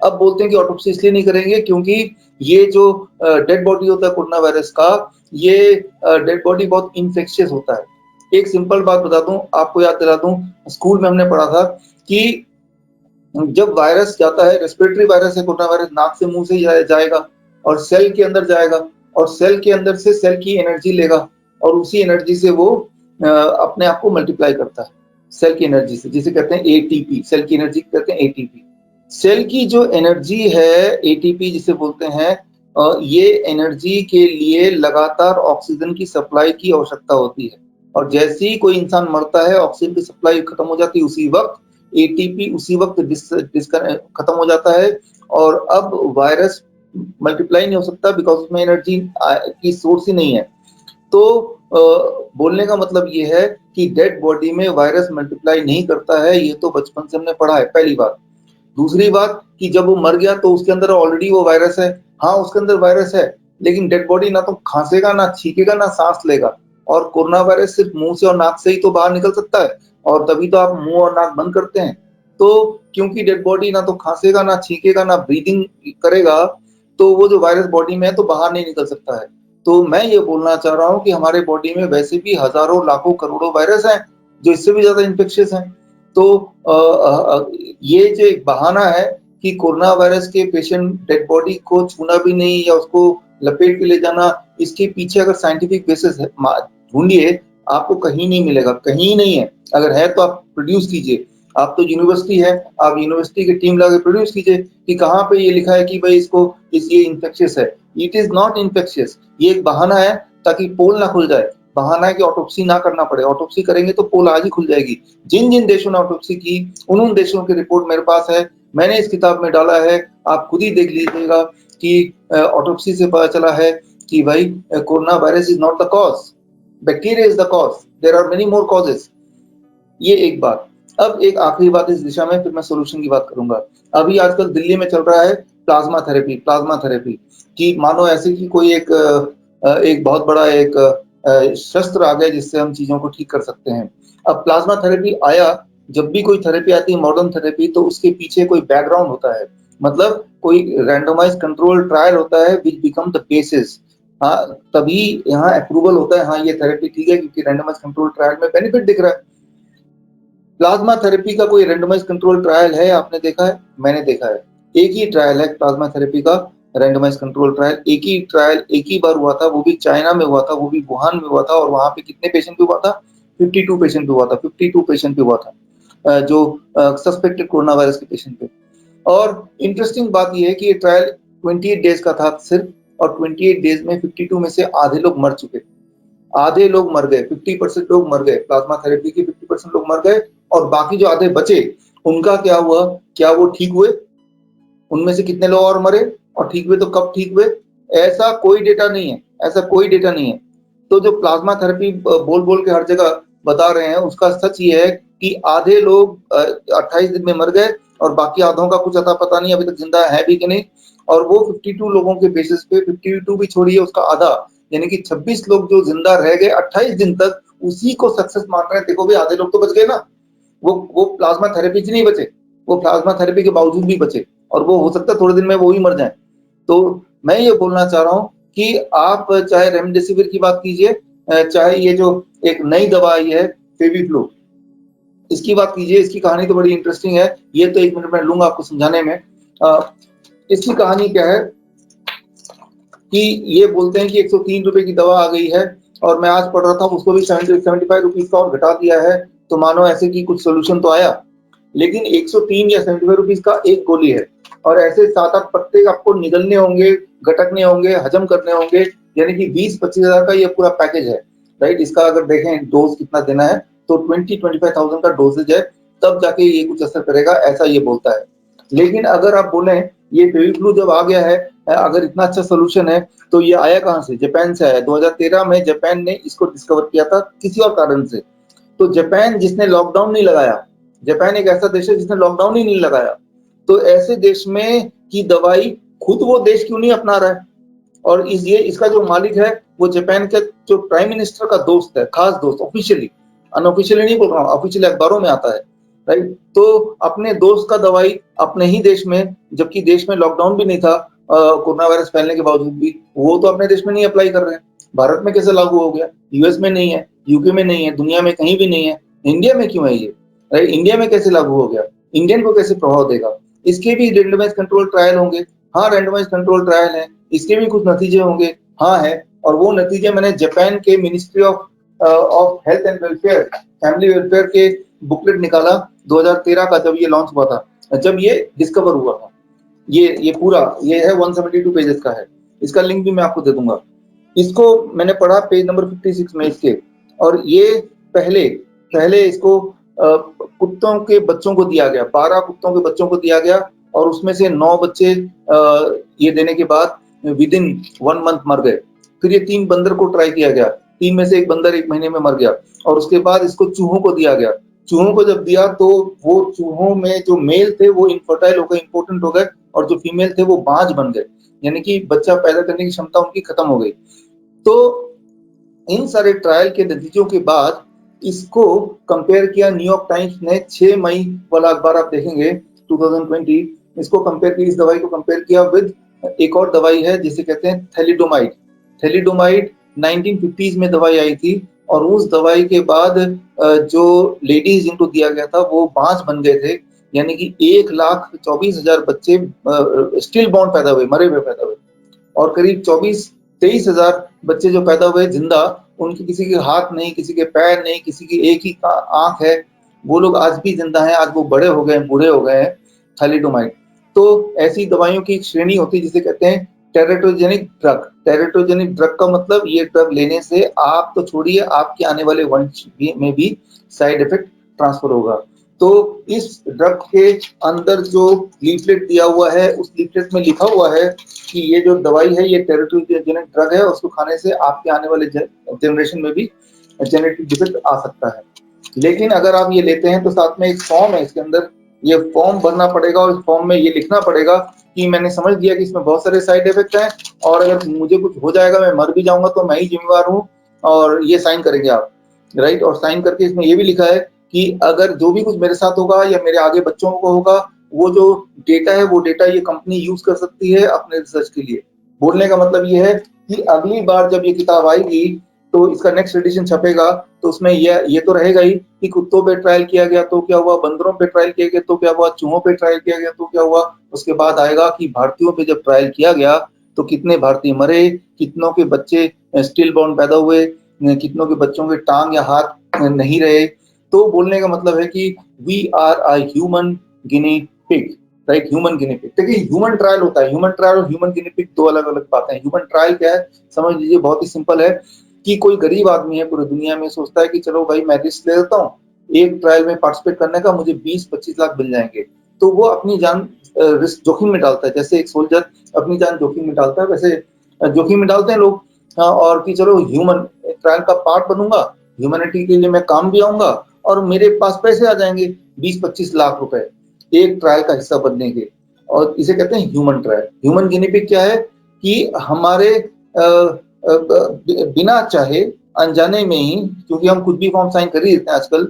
अब बोलते हैं कि ऑटोप्सी इसलिए नहीं करेंगे क्योंकि ये जो डेड बॉडी होता है कोरोना वायरस का, ये डेड बॉडी बहुत इन्फेक्शियस होता है। एक सिंपल बात बता दूं, आपको याद दिला दूं, स्कूल में हमने पढ़ा था कि जब वायरस जाता है, रेस्पिरेटरी वायरस है कोरोना वायरस, नाक से मुंह से जाएगा और सेल के अंदर जाएगा और सेल के अंदर से सेल की एनर्जी लेगा और उसी एनर्जी से वो अपने आप को मल्टीप्लाई करता है सेल की एनर्जी से, जिसे कहते हैं एटीपी। सेल की एनर्जी कहते हैं एटीपी। सेल की जो एनर्जी है एटीपी जिसे बोलते हैं, ये एनर्जी के लिए लगातार ऑक्सीजन की सप्लाई की आवश्यकता होती है और जैसे ही कोई इंसान मरता है ऑक्सीजन की सप्लाई खत्म हो जाती है, उसी वक्त एटीपी उसी वक्त खत्म हो जाता है और अब वायरस मल्टीप्लाई नहीं हो सकता बिकॉज उसमें एनर्जी की सोर्स ही नहीं है। तो बोलने का मतलब ये है कि डेड बॉडी में वायरस मल्टीप्लाई नहीं करता है, ये तो बचपन से हमने पढ़ा है, पहली बात। दूसरी बात कि जब वो मर गया तो उसके अंदर ऑलरेडी वो वायरस है। हाँ, उसके अंदर वायरस है, लेकिन डेड बॉडी ना तो खांसेगा, ना छींकेगा, ना सांस लेगा। और कोरोना वायरस सिर्फ मुंह से और नाक से ही तो बाहर निकल सकता है और तभी तो आप मुंह और नाक बंद करते हैं। तो क्योंकि डेड बॉडी ना तो खांसेगा, ना छींकेगा, ना ब्रीदिंग करेगा, तो वो जो वायरस बॉडी में है तो बाहर नहीं निकल सकता है। तो मैं ये बोलना चाह रहा हूँ कि हमारे बॉडी में वैसे भी हजारों, लाखों, करोड़ों वायरस हैं जो इससे भी ज्यादा इन्फेक्शियस हैं। तो ये जो एक बहाना है कि कोरोना वायरस के पेशेंट डेड बॉडी को छूना भी नहीं या उसको लपेट के ले जाना, इसके पीछे अगर साइंटिफिक बेसिस है ढूंढिए, आपको कहीं नहीं मिलेगा, कहीं नहीं है। अगर है तो आप प्रोड्यूस कीजिए। आप तो यूनिवर्सिटी है, आप यूनिवर्सिटी की टीम लगा प्रोड्यूस कीजिए कि कहाँ पे ये लिखा है कि भाई ये इन्फेक्शियस है। It is not infectious. ये एक बहाना है ताकि पोल ना खुल जाए। बहाना है कि ऑटोप्सी ना करना पड़े। ऑटोप्सी करेंगे तो पोल आज ही खुल जाएगी। जिन जिन देशों ने ऑटोप्सी की उन देशों की रिपोर्ट मेरे पास है, मैंने इस किताब में डाला है, आप खुद ही देख लीजिएगा कि ऑटोप्सी से पता चला है कि भाई corona virus is not the cause, bacteria is the cause, there are many more causes. ये एक बात। अब एक आखिरी बात इस दिशा में, फिर मैं सोल्यूशन की बात करूंगा। अभी आजकल दिल्ली में चल रहा है प्लाज्मा थेरेपी कि मानो ऐसे कि कोई एक बहुत बड़ा एक शस्त्र आ गया जिससे हम चीजों को ठीक कर सकते हैं। अब प्लाज्मा थेरेपी आया, जब भी कोई थेरेपी आती है मॉडर्न थेरेपी, तो उसके पीछे कोई बैकग्राउंड होता है, मतलब कोई रैंडमाइज कंट्रोल ट्रायल होता है विच बिकम द बेसिस। हाँ, तभी यहाँ अप्रूवल होता है, हाँ ये थेरेपी ठीक है क्योंकि रैंडमाइज कंट्रोल ट्रायल में बेनिफिट दिख रहा है। प्लाज्मा थेरेपी का कोई रैंडमाइज कंट्रोल ट्रायल है? आपने देखा है? मैंने देखा है। एक ही ट्रायल है प्लाज्मा थेरेपी का, रैंडमाइज कंट्रोल ट्रायल। एक ही ट्रायल एक ही बार हुआ था, वो भी चाइना में हुआ था, वो भी वुहान में हुआ था। और वहां पे कितने पेशेंट पे हुआ था? 52 पेशेंट पे हुआ था। 52 पेशेंट पे हुआ था, जो सस्पेक्टेड कोरोना वायरस के पेशेंट पे। और इंटरेस्टिंग बात ये है कि ये ट्रायल 28 डेज का था सिर्फ, और 28 डेज में 52 में से आधे लोग मर चुके, आधे लोग मर गए, 50% लोग मर गए। प्लाज्मा थेरेपी के 50% लोग मर गए और बाकी जो आधे बचे उनका क्या हुआ? क्या वो ठीक हुए? उनमें से कितने लोग और मरे और ठीक हुए तो कब ठीक हुए? ऐसा कोई डेटा नहीं है, ऐसा कोई डेटा नहीं है। तो जो प्लाज्मा थेरेपी बोल बोल के हर जगह बता रहे हैं, उसका सच ये है कि आधे लोग 28 दिन में मर गए और बाकी आधों का कुछ अता पता नहीं, अभी तक जिंदा है भी कि नहीं। और वो 52 लोगों के बेसिस पे, 52 भी छोड़िए, उसका आधा यानी कि 26 लोग जो जिंदा रह गए 28 दिन तक, उसी को सक्सेस मान रहे हैं। देखो भी आधे लोग तो बच गए ना, वो प्लाज्मा थेरेपी से नहीं बचे, वो प्लाज्मा थेरेपी के बावजूद भी बचे, और वो हो सकता है थोड़े दिन में वो ही मर जाए। तो मैं ये बोलना चाह रहा हूँ कि आप चाहे रेमडेसिविर की बात कीजिए, चाहे ये जो एक नई दवा आई है फेविफ्लू, इसकी बात कीजिए, इसकी कहानी तो बड़ी इंटरेस्टिंग है। ये तो 1 मिनट में लूंगा आपको समझाने में। इसकी कहानी क्या है कि ये बोलते हैं कि 103 रुपए की दवा आ गई है, और मैं आज पढ़ रहा था उसको भी 75 रुपीज का और घटा दिया है, तो मानो ऐसे कि कुछ सोल्यूशन तो आया। लेकिन 103 या 75 रुपीज का एक गोली है, और ऐसे 7-8 पत्ते आपको निगलने होंगे, गटकने होंगे, हजम करने होंगे, यानी कि 20-25 हजार का ये पूरा पैकेज है, राइट। इसका अगर देखें डोज कितना देना है तो 20-25,000 का डोजेज है, तब जाके ये कुछ असर करेगा, ऐसा ये बोलता है। लेकिन अगर आप बोलें ये फेविफ्लू जब आ गया है, अगर इतना अच्छा सोल्यूशन है, तो ये आया कहाँ से? जापान से आया। 2013 में जापान ने इसको डिस्कवर किया था किसी और कारण से। तो जापान जिसने लॉकडाउन नहीं लगाया, जापान एक ऐसा देश है जिसने लॉकडाउन ही नहीं लगाया, तो ऐसे देश में की दवाई खुद वो देश क्यों नहीं अपना रहा है? और ये इसका जो मालिक है वो जापान के जो प्राइम मिनिस्टर का दोस्त है, खास दोस्त, ऑफिशियली, अनऑफिशियली नहीं बोल रहा हूँ, ऑफिशियली अखबारों में आता है, राइट। तो अपने दोस्त का दवाई अपने ही देश में, जबकि देश में लॉकडाउन भी नहीं था कोरोना वायरस फैलने के बावजूद भी, वो तो अपने देश में नहीं अप्लाई कर रहे हैं। भारत में कैसे लागू हो गया? यूएस में नहीं है, यूके में नहीं है, दुनिया में कहीं भी नहीं है, इंडिया में क्यों है ये, राइट? इंडिया में कैसे लागू हो गया? इंडियन को कैसे प्रभाव देगा? इसके भी रेंडमाइज कंट्रोल ट्रायल होंगे। हाँ, रेंडमाइज कंट्रोल ट्रायल है, इसके भी कुछ नतीजे होंगे। हाँ है, और वो नतीजे मैंने जापान के ministry of health and welfare, family welfare के बुकलेट निकाला 2013 का, जब ये लॉन्च हुआ था, जब ये डिस्कवर हुआ था। ये पूरा ये है 172 पेजेस का है, इसका लिंक भी मैं आपको दे दूंगा। इसको मैंने पढ़ा पेज नंबर 56 में इसके, और ये पहले पहले इसको कुत्तों के बच्चों को दिया गया, 12 कुत्तों के बच्चों को दिया गया, और उसमें से 9 बच्चे ये देने के बाद विद इन 1 मंथ मर गए। फिर ये 3 बंदर को ट्राई किया गया, 3 में से एक बंदर 1 महीने में मर गया, और उसके बाद इसको चूहों को दिया गया। चूहों को जब दिया तो वो चूहों में जो मेल थे वो इनफर्टाइल हो गए, इंपोर्टेंट हो गए, और जो फीमेल थे वो बांझ बन गए, यानी कि बच्चा पैदा करने की क्षमता उनकी खत्म हो गई। तो इन सारे ट्रायल के नतीजों के बाद इसको कंपेयर किया न्यूयॉर्क टाइम्स ने, 6 मई वाला अखबार आप देखेंगे 2020, इसको कंपेयर किया, इस दवाई को कंपेयर किया विद एक और दवाई है जिसे कहते हैं थैलिडोमाइड। थैलिडोमाइड 1950s में दवाई आई थी, और उस दवाई के बाद जो लेडीज जिनको दिया गया था वो बांझ बन गए थे, यानी कि 1,24,000 बच्चे स्टिल बॉर्न पैदा हुए, मरे हुए पैदा हुए, और करीब 24-23 हजार बच्चे जो पैदा हुए जिंदा, उनकी किसी के हाथ नहीं, किसी के पैर नहीं, किसी की एक ही आंख है, वो लोग आज भी जिंदा हैं, आज वो बड़े हो गए, बूढ़े हो गए हैं। थैलिडोमाइड, तो ऐसी दवाइयों की एक श्रेणी होती है जिसे कहते हैं टेरेटोजेनिक ड्रग। टेरेटोजेनिक ड्रग का मतलब ये ड्रग लेने से आप तो छोड़िए, आपके आने वाले वंश में भी साइड इफेक्ट ट्रांसफर होगा। तो इस ड्रग के अंदर जो लीफलेट दिया हुआ है, उस लीफलेट में लिखा हुआ है कि ये जो दवाई है ये टेरेटोजेनिक ड्रग है, उसको खाने से आपके आने वाले जनरेशन में भी जेनेटिक डिफेक्ट आ सकता है। लेकिन अगर आप ये लेते हैं तो साथ में एक फॉर्म है, इसके अंदर ये फॉर्म भरना पड़ेगा, और इस फॉर्म में ये लिखना पड़ेगा कि मैंने समझ लिया कि इसमें बहुत सारे साइड इफेक्ट हैं, और अगर मुझे कुछ हो जाएगा, मैं मर भी जाऊंगा, तो मैं ही जिम्मेवार हूँ, और ये साइन करेंगे आप, राइट। और साइन करके इसमें ये भी लिखा है कि अगर जो भी कुछ मेरे साथ होगा या मेरे आगे बच्चों को होगा, वो जो डेटा है वो डेटा ये कंपनी यूज कर सकती है अपने रिसर्च के लिए। बोलने का मतलब ये है कि अगली बार जब ये किताब आएगी तो इसका नेक्स्ट एडिशन छपेगा, तो उसमें ये तो रहेगा ही कि कुत्तों पे ट्रायल किया गया तो क्या हुआ, बंदरों पे ट्रायल किया गया तो क्या हुआ, चूहों पे ट्रायल किया गया तो क्या हुआ। उसके बाद आएगा कि भारतीयों पे जब ट्रायल किया गया तो कितने भारतीय मरे, कितनों के बच्चे स्टिल बॉर्न पैदा हुए, कितनों के बच्चों के टांग या हाथ नहीं रहे। तो बोलने का मतलब है कि we are a human guinea pig, right, human guinea pig. देखिए ह्यूमन ट्रायल होता है, ह्यूमन ट्रायल और ह्यूमन गिनी पिग दो अलग अलग बातें हैं। ह्यूमन ट्रायल क्या है, समझ लीजिए, बहुत ही सिंपल है कि कोई गरीब आदमी है पूरी दुनिया में, सोचता है कि चलो भाई मैं रिस्क ले लेता हूँ, एक ट्रायल में पार्टिसिपेट करने का मुझे 20-25 लाख मिल जाएंगे, तो वो अपनी जान रिस्क जोखिम में डालता है। जैसे एक सोल्जर अपनी जान जोखिम में डालता है, वैसे जोखिम में डालते हैं लोग। और कि चलो ह्यूमन ट्रायल का पार्ट बनूंगा, ह्यूमैनिटी के लिए मैं काम भी आऊंगा, और मेरे पास पैसे आ जाएंगे 20-25 लाख रुपए एक ट्रायल का हिस्सा बनने के। और इसे कहते हैं human trial. Human guinea pig क्या है कि हमारे बिना चाहे अनजाने में ही, क्योंकि हम खुद भी फॉर्म साइन कर ही देते हैं आजकल,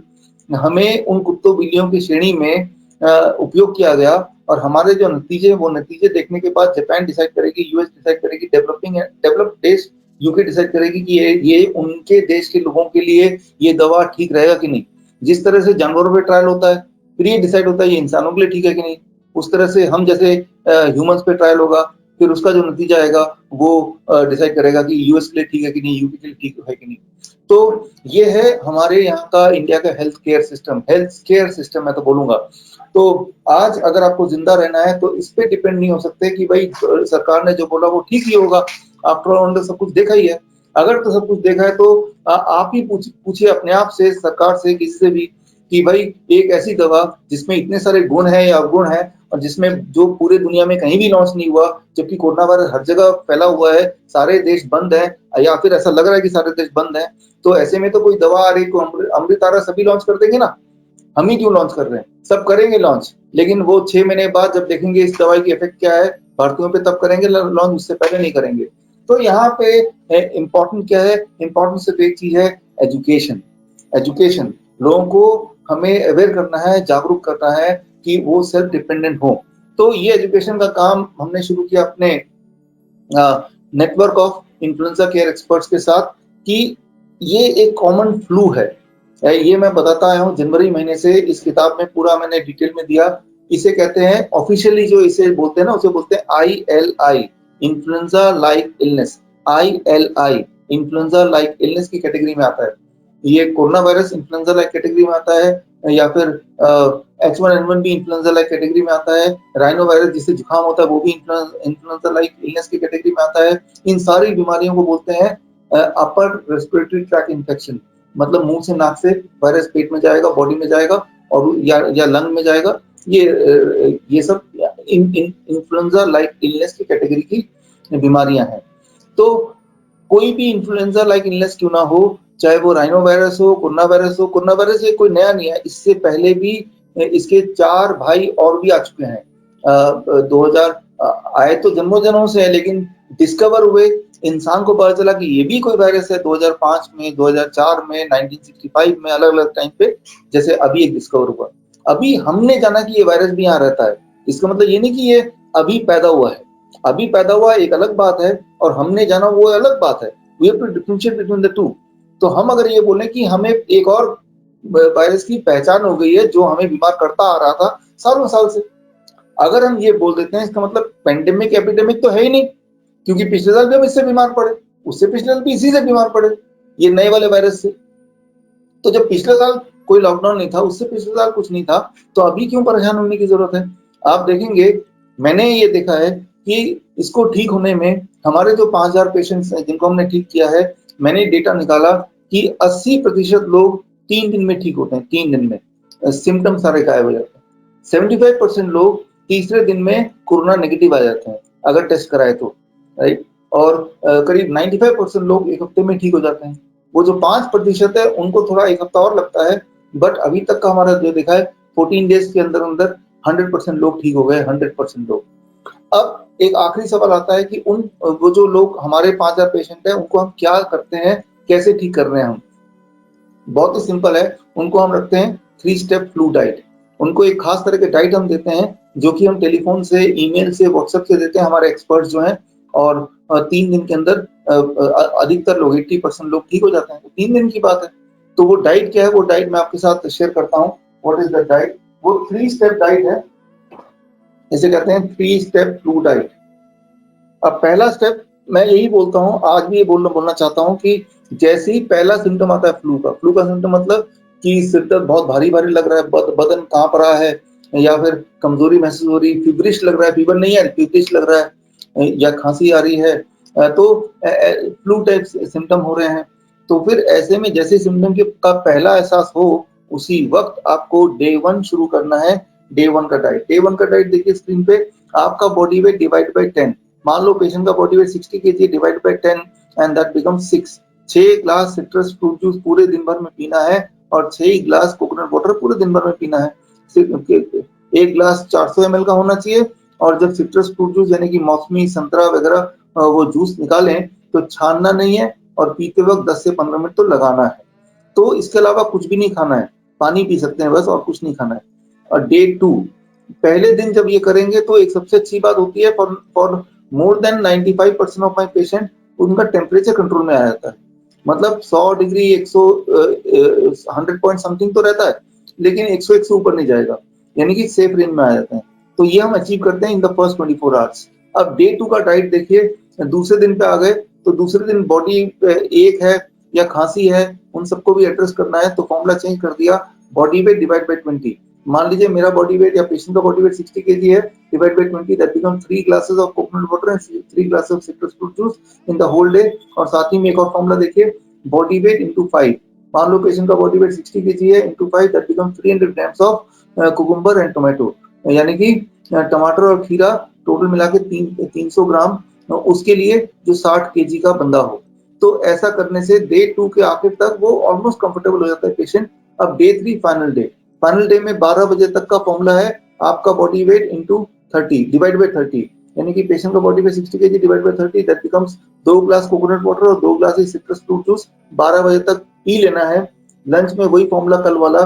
हमें उन कुत्तों बिल्लियों की श्रेणी में उपयोग किया गया और हमारे जो नतीजे, वो नतीजे देखने के बाद जापान डिसाइड करेगी, यूएस डिसाइड करेगी, डेवलप्ड देश यूके डिसाइड करेगी कि ये उनके देश के लोगों के लिए ये दवा ठीक रहेगा कि नहीं। जिस तरह से जानवरों पे ट्रायल होता है, फिर ये डिसाइड होता है ये इंसानों के लिए ठीक है कि नहीं। उस तरह से हम जैसे ह्यूमंस पे ट्रायल होगा, फिर उसका जो नतीजा आएगा वो डिसाइड करेगा कि यूएस के लिए ठीक है कि नहीं, यूके के लिए ठीक है कि नहीं। तो ये है हमारे यहाँ का इंडिया का हेल्थ केयर सिस्टम मैं तो बोलूंगा। तो आज अगर आपको जिंदा रहना है तो इस पे डिपेंड नहीं हो सकते कि भाई सरकार ने जो बोला वो ठीक ही होगा, आफ्टर ऑल उन्होंने सब कुछ देखा ही है। अगर तो सब कुछ देखा है तो आप ही पूछिए अपने आप से, सरकार से, किसी से भी, कि भाई एक ऐसी दवा जिसमें इतने सारे गुण है या अवगुण है और जिसमें जो पूरे दुनिया में कहीं भी लॉन्च नहीं हुआ, जबकि कोरोना वायरस हर जगह फैला हुआ है, सारे देश बंद है या फिर ऐसा लग रहा है कि सारे देश बंद है, तो ऐसे में तो कोई दवा आ रही, अमृतारा सभी लॉन्च कर देंगे ना। हम ही क्यों लॉन्च कर रहे हैं, सब करेंगे लॉन्च, लेकिन वो 6 महीने बाद जब देखेंगे इस दवाई की इफेक्ट क्या है भारतीयों पे, तब करेंगे लॉन्च, उससे पहले नहीं करेंगे। तो यहाँ पे इम्पोर्टेंट क्या है, इम्पोर्टेंट सिर्फ एक चीज है, एजुकेशन। लोगों को हमें अवेयर करना है, जागरूक करना है कि वो सेल्फ डिपेंडेंट हो। तो ये एजुकेशन का काम हमने शुरू किया अपने network of influenza care experts के साथ कि ये एक कॉमन फ्लू है। ये मैं बताता आया हूँ जनवरी महीने से, इस किताब में पूरा मैंने डिटेल में दिया। इसे कहते हैं ऑफिशियली, जो इसे बोलते हैं ना, उसे बोलते हैं ILI, influenza like illness. ILI influenza like illness की कैटेगरी में आता है। ये corona virus influenza like category में आता है, या फिर H1N1 भी इन्फ्लुएंजा लाइक कैटेगरी में आता है। राइनो वायरस जिससे जुकाम होता है वो भी इन्फ्लुएंजा लाइक इलनेस की कैटेगरी में आता है। इन सारी बीमारियों को बोलते हैं अपर रेस्पिरेटरी ट्रैक इन्फेक्शन, मतलब मुंह से नाक से वायरस पेट में जाएगा, बॉडी में जाएगा और या लंग में जाएगा। ये सब इन्फ्लुएंजा लाइक इलनेस की कैटेगरी की बीमारियां हैं। तो कोई भी इन्फ्लुएंजा लाइक इलनेस क्यों ना हो, चाहे वो राइनो वायरस हो, कोरोना वायरस ये कोई नया नहीं है, इससे पहले भी इसके 4 भाई और भी आ चुके हैं। 2000 आए तो जन्मों से है, लेकिन डिस्कवर हुए, इंसान को पता चला कि ये भी कोई वायरस है 2005 में, 2004 में, 1965 में, अलग अलग टाइम पे, जैसे अभी एक डिस्कवर हुआ। अभी हमने जाना कि ये वायरस भी यहाँ रहता है, इसका मतलब ये नहीं कि ये अभी पैदा हुआ है। अभी पैदा हुआ एक अलग बात है और हमने जाना वो अलग बात है। We have to differentiate between the two. तो हम अगर ये बोलें कि हमें एक और वायरस की पहचान हो गई है जो हमें बीमार करता आ रहा था सालों साल से, अगर हम ये बोल देते हैं, इसका मतलब पेंडेमिक एपिडेमिक तो है ही नहीं, क्योंकि पिछले साल भी हम इससे बीमार पड़े, उससे पिछले साल भी इसी से बीमार पड़े, ये नए वाले वायरस से। तो जब पिछले साल कोई लॉकडाउन नहीं था, उससे पिछले साल कुछ नहीं था, तो अभी क्यों परेशान होने की जरूरत है। आप देखेंगे, मैंने ये देखा है कि इसको ठीक होने में हमारे जो 5000 पेशेंट्स हैं जिनको हमने ठीक किया है, मैंने डेटा निकाला कि 80% लोग 3 दिन में ठीक होते हैं। 3 दिन में सिम्टम सारे गायब हो जाते हैं। 75% लोग तीसरे दिन में कोरोना नेगेटिव आ जाते हैं अगर टेस्ट कराए तो, राइट। और करीब 95% लोग 1 हफ्ते में ठीक हो जाते हैं। वो जो 5% है उनको थोड़ा 1 हफ्ता और लगता है, बट अभी तक का हमारा जो देखा है 14 डेज के अंदर अंदर 100% लोग ठीक हो गए, 100% लोग। अब एक आखिरी सवाल आता है कि वो जो लोग हमारे 5000 पेशेंट है उनको हम क्या करते हैं, कैसे ठीक कर रहे हैं हम। बहुत ही सिंपल है, उनको हम रखते हैं 3 स्टेप फ्लू डाइट। उनको एक खास तरह के डाइट हम देते हैं जो कि हम टेलीफोन से, ईमेल से, व्हाट्सएप से देते हैं, हमारे एक्सपर्ट्स जो हैं, और 3 दिन के अंदर अधिकतर लोग 80% लोग ठीक हो जाते हैं। तो 3 दिन की बात है। तो वो डाइट क्या है, वो डाइट मैं आपके साथ शेयर करता हूँ। What is the diet? वो 3 स्टेप डाइट है, इसे कहते हैं 3 स्टेप फ्लू डाइट। अब पहला स्टेप मैं यही बोलता हूँ, आज भी ये बोलना चाहता हूँ कि जैसे ही पहला सिम्टम आता है फ्लू का सिम्टम मतलब कि सिर दर्द बहुत भारी भारी लग रहा है, बदन कांप रहा है, या फिर कमजोरी महसूस हो रही, फीवरिश लग रहा है, फीवर नहीं है, फीवरिश लग रहा है, या खांसी आ रही है, तो फ्लू टाइप सिम्टम हो रहे हैं। तो फिर ऐसे में जैसे सिम्टम का पहला एहसास हो, उसी वक्त आपको डे 1 शुरू करना है। डे 1 का डाइट देखिए स्क्रीन पे, आपका बॉडी वेट डिवाइड बाय 10। मान लो पेशेंट का body weight 60 kg divide by 10 and that becomes 6। 6 glass citrus fruit juice पूरे दिन भर में पीना है और 6 ग्लास कोकोनट वाटर पूरे दिन भर में पीना है। 1 ग्लास 400 ml का होना चाहिए और जब सिट्रस फ्रूट जूस यानी कि मौसमी संतरा वगैरह वो जूस निकालें तो छानना नहीं है और पीते वक्त 10 से 15 मिनट तो लगाना है। तो इसके अलावा कुछ भी नहीं खाना है, पानी पी सकते हैं बस और कुछ नहीं खाना है। और डे 2 पहले दिन जब ये करेंगे तो एक सबसे अच्छी बात होती है for more than 95% of my patient उनका टेम्परेचर कंट्रोल में आ जाता है। मतलब 100 डिग्री 100 पॉइंट समथिंग तो रहता है, लेकिन 101 से ऊपर नहीं जाएगा, यानी कि सेफ रेंज में आ जाते हैं। तो ये हम अचीव करते हैं इन द फर्स्ट 24 आवर्स। अब डे 2 का डाइट देखिए, दूसरे दिन पे आ गए तो दूसरे दिन बॉडी एक है या खांसी है, उन सबको भी एड्रेस करना है, तो फॉर्मूला चेंज कर दिया, बॉडी वेट डिवाइड बाय 20। मान लीजिए मेरा बॉडी वेट या पेशेंट का बॉडी वेट 60 केजी है, divide by 20 that become 3 glasses of coconut water and 3 glasses of citrus fruit juice in the whole day. और साथ ही में एक और फॉर्मूला देखिए, बॉडी वेट इनटू 5। मान लो पेशेंट का बॉडी वेट 60 केजी है, into 5 that become 300 grams of cucumber and tomato, यानी कि टमाटर और खीरा टोटल मिला के 300 ग्राम उसके लिए जो 60 केजी का बंदा हो। तो ऐसा करने से डे 2 के आखिर तक वो ऑलमोस्ट कंफर्टेबल हो जाता है पेशेंट। अब डे 3 फाइनल डे में 12 बजे तक का फॉर्मूला है, आपका body weight into 30 divide by 30, यानी कि पेशेंट का body weight 60 KG divide by 30 that becomes 2 glass coconut water और 2 ग्लास सिट्रस फ्रूट जूस 12 बजे तक पी लेना है। लंच में वही फॉर्मूला कल वाला,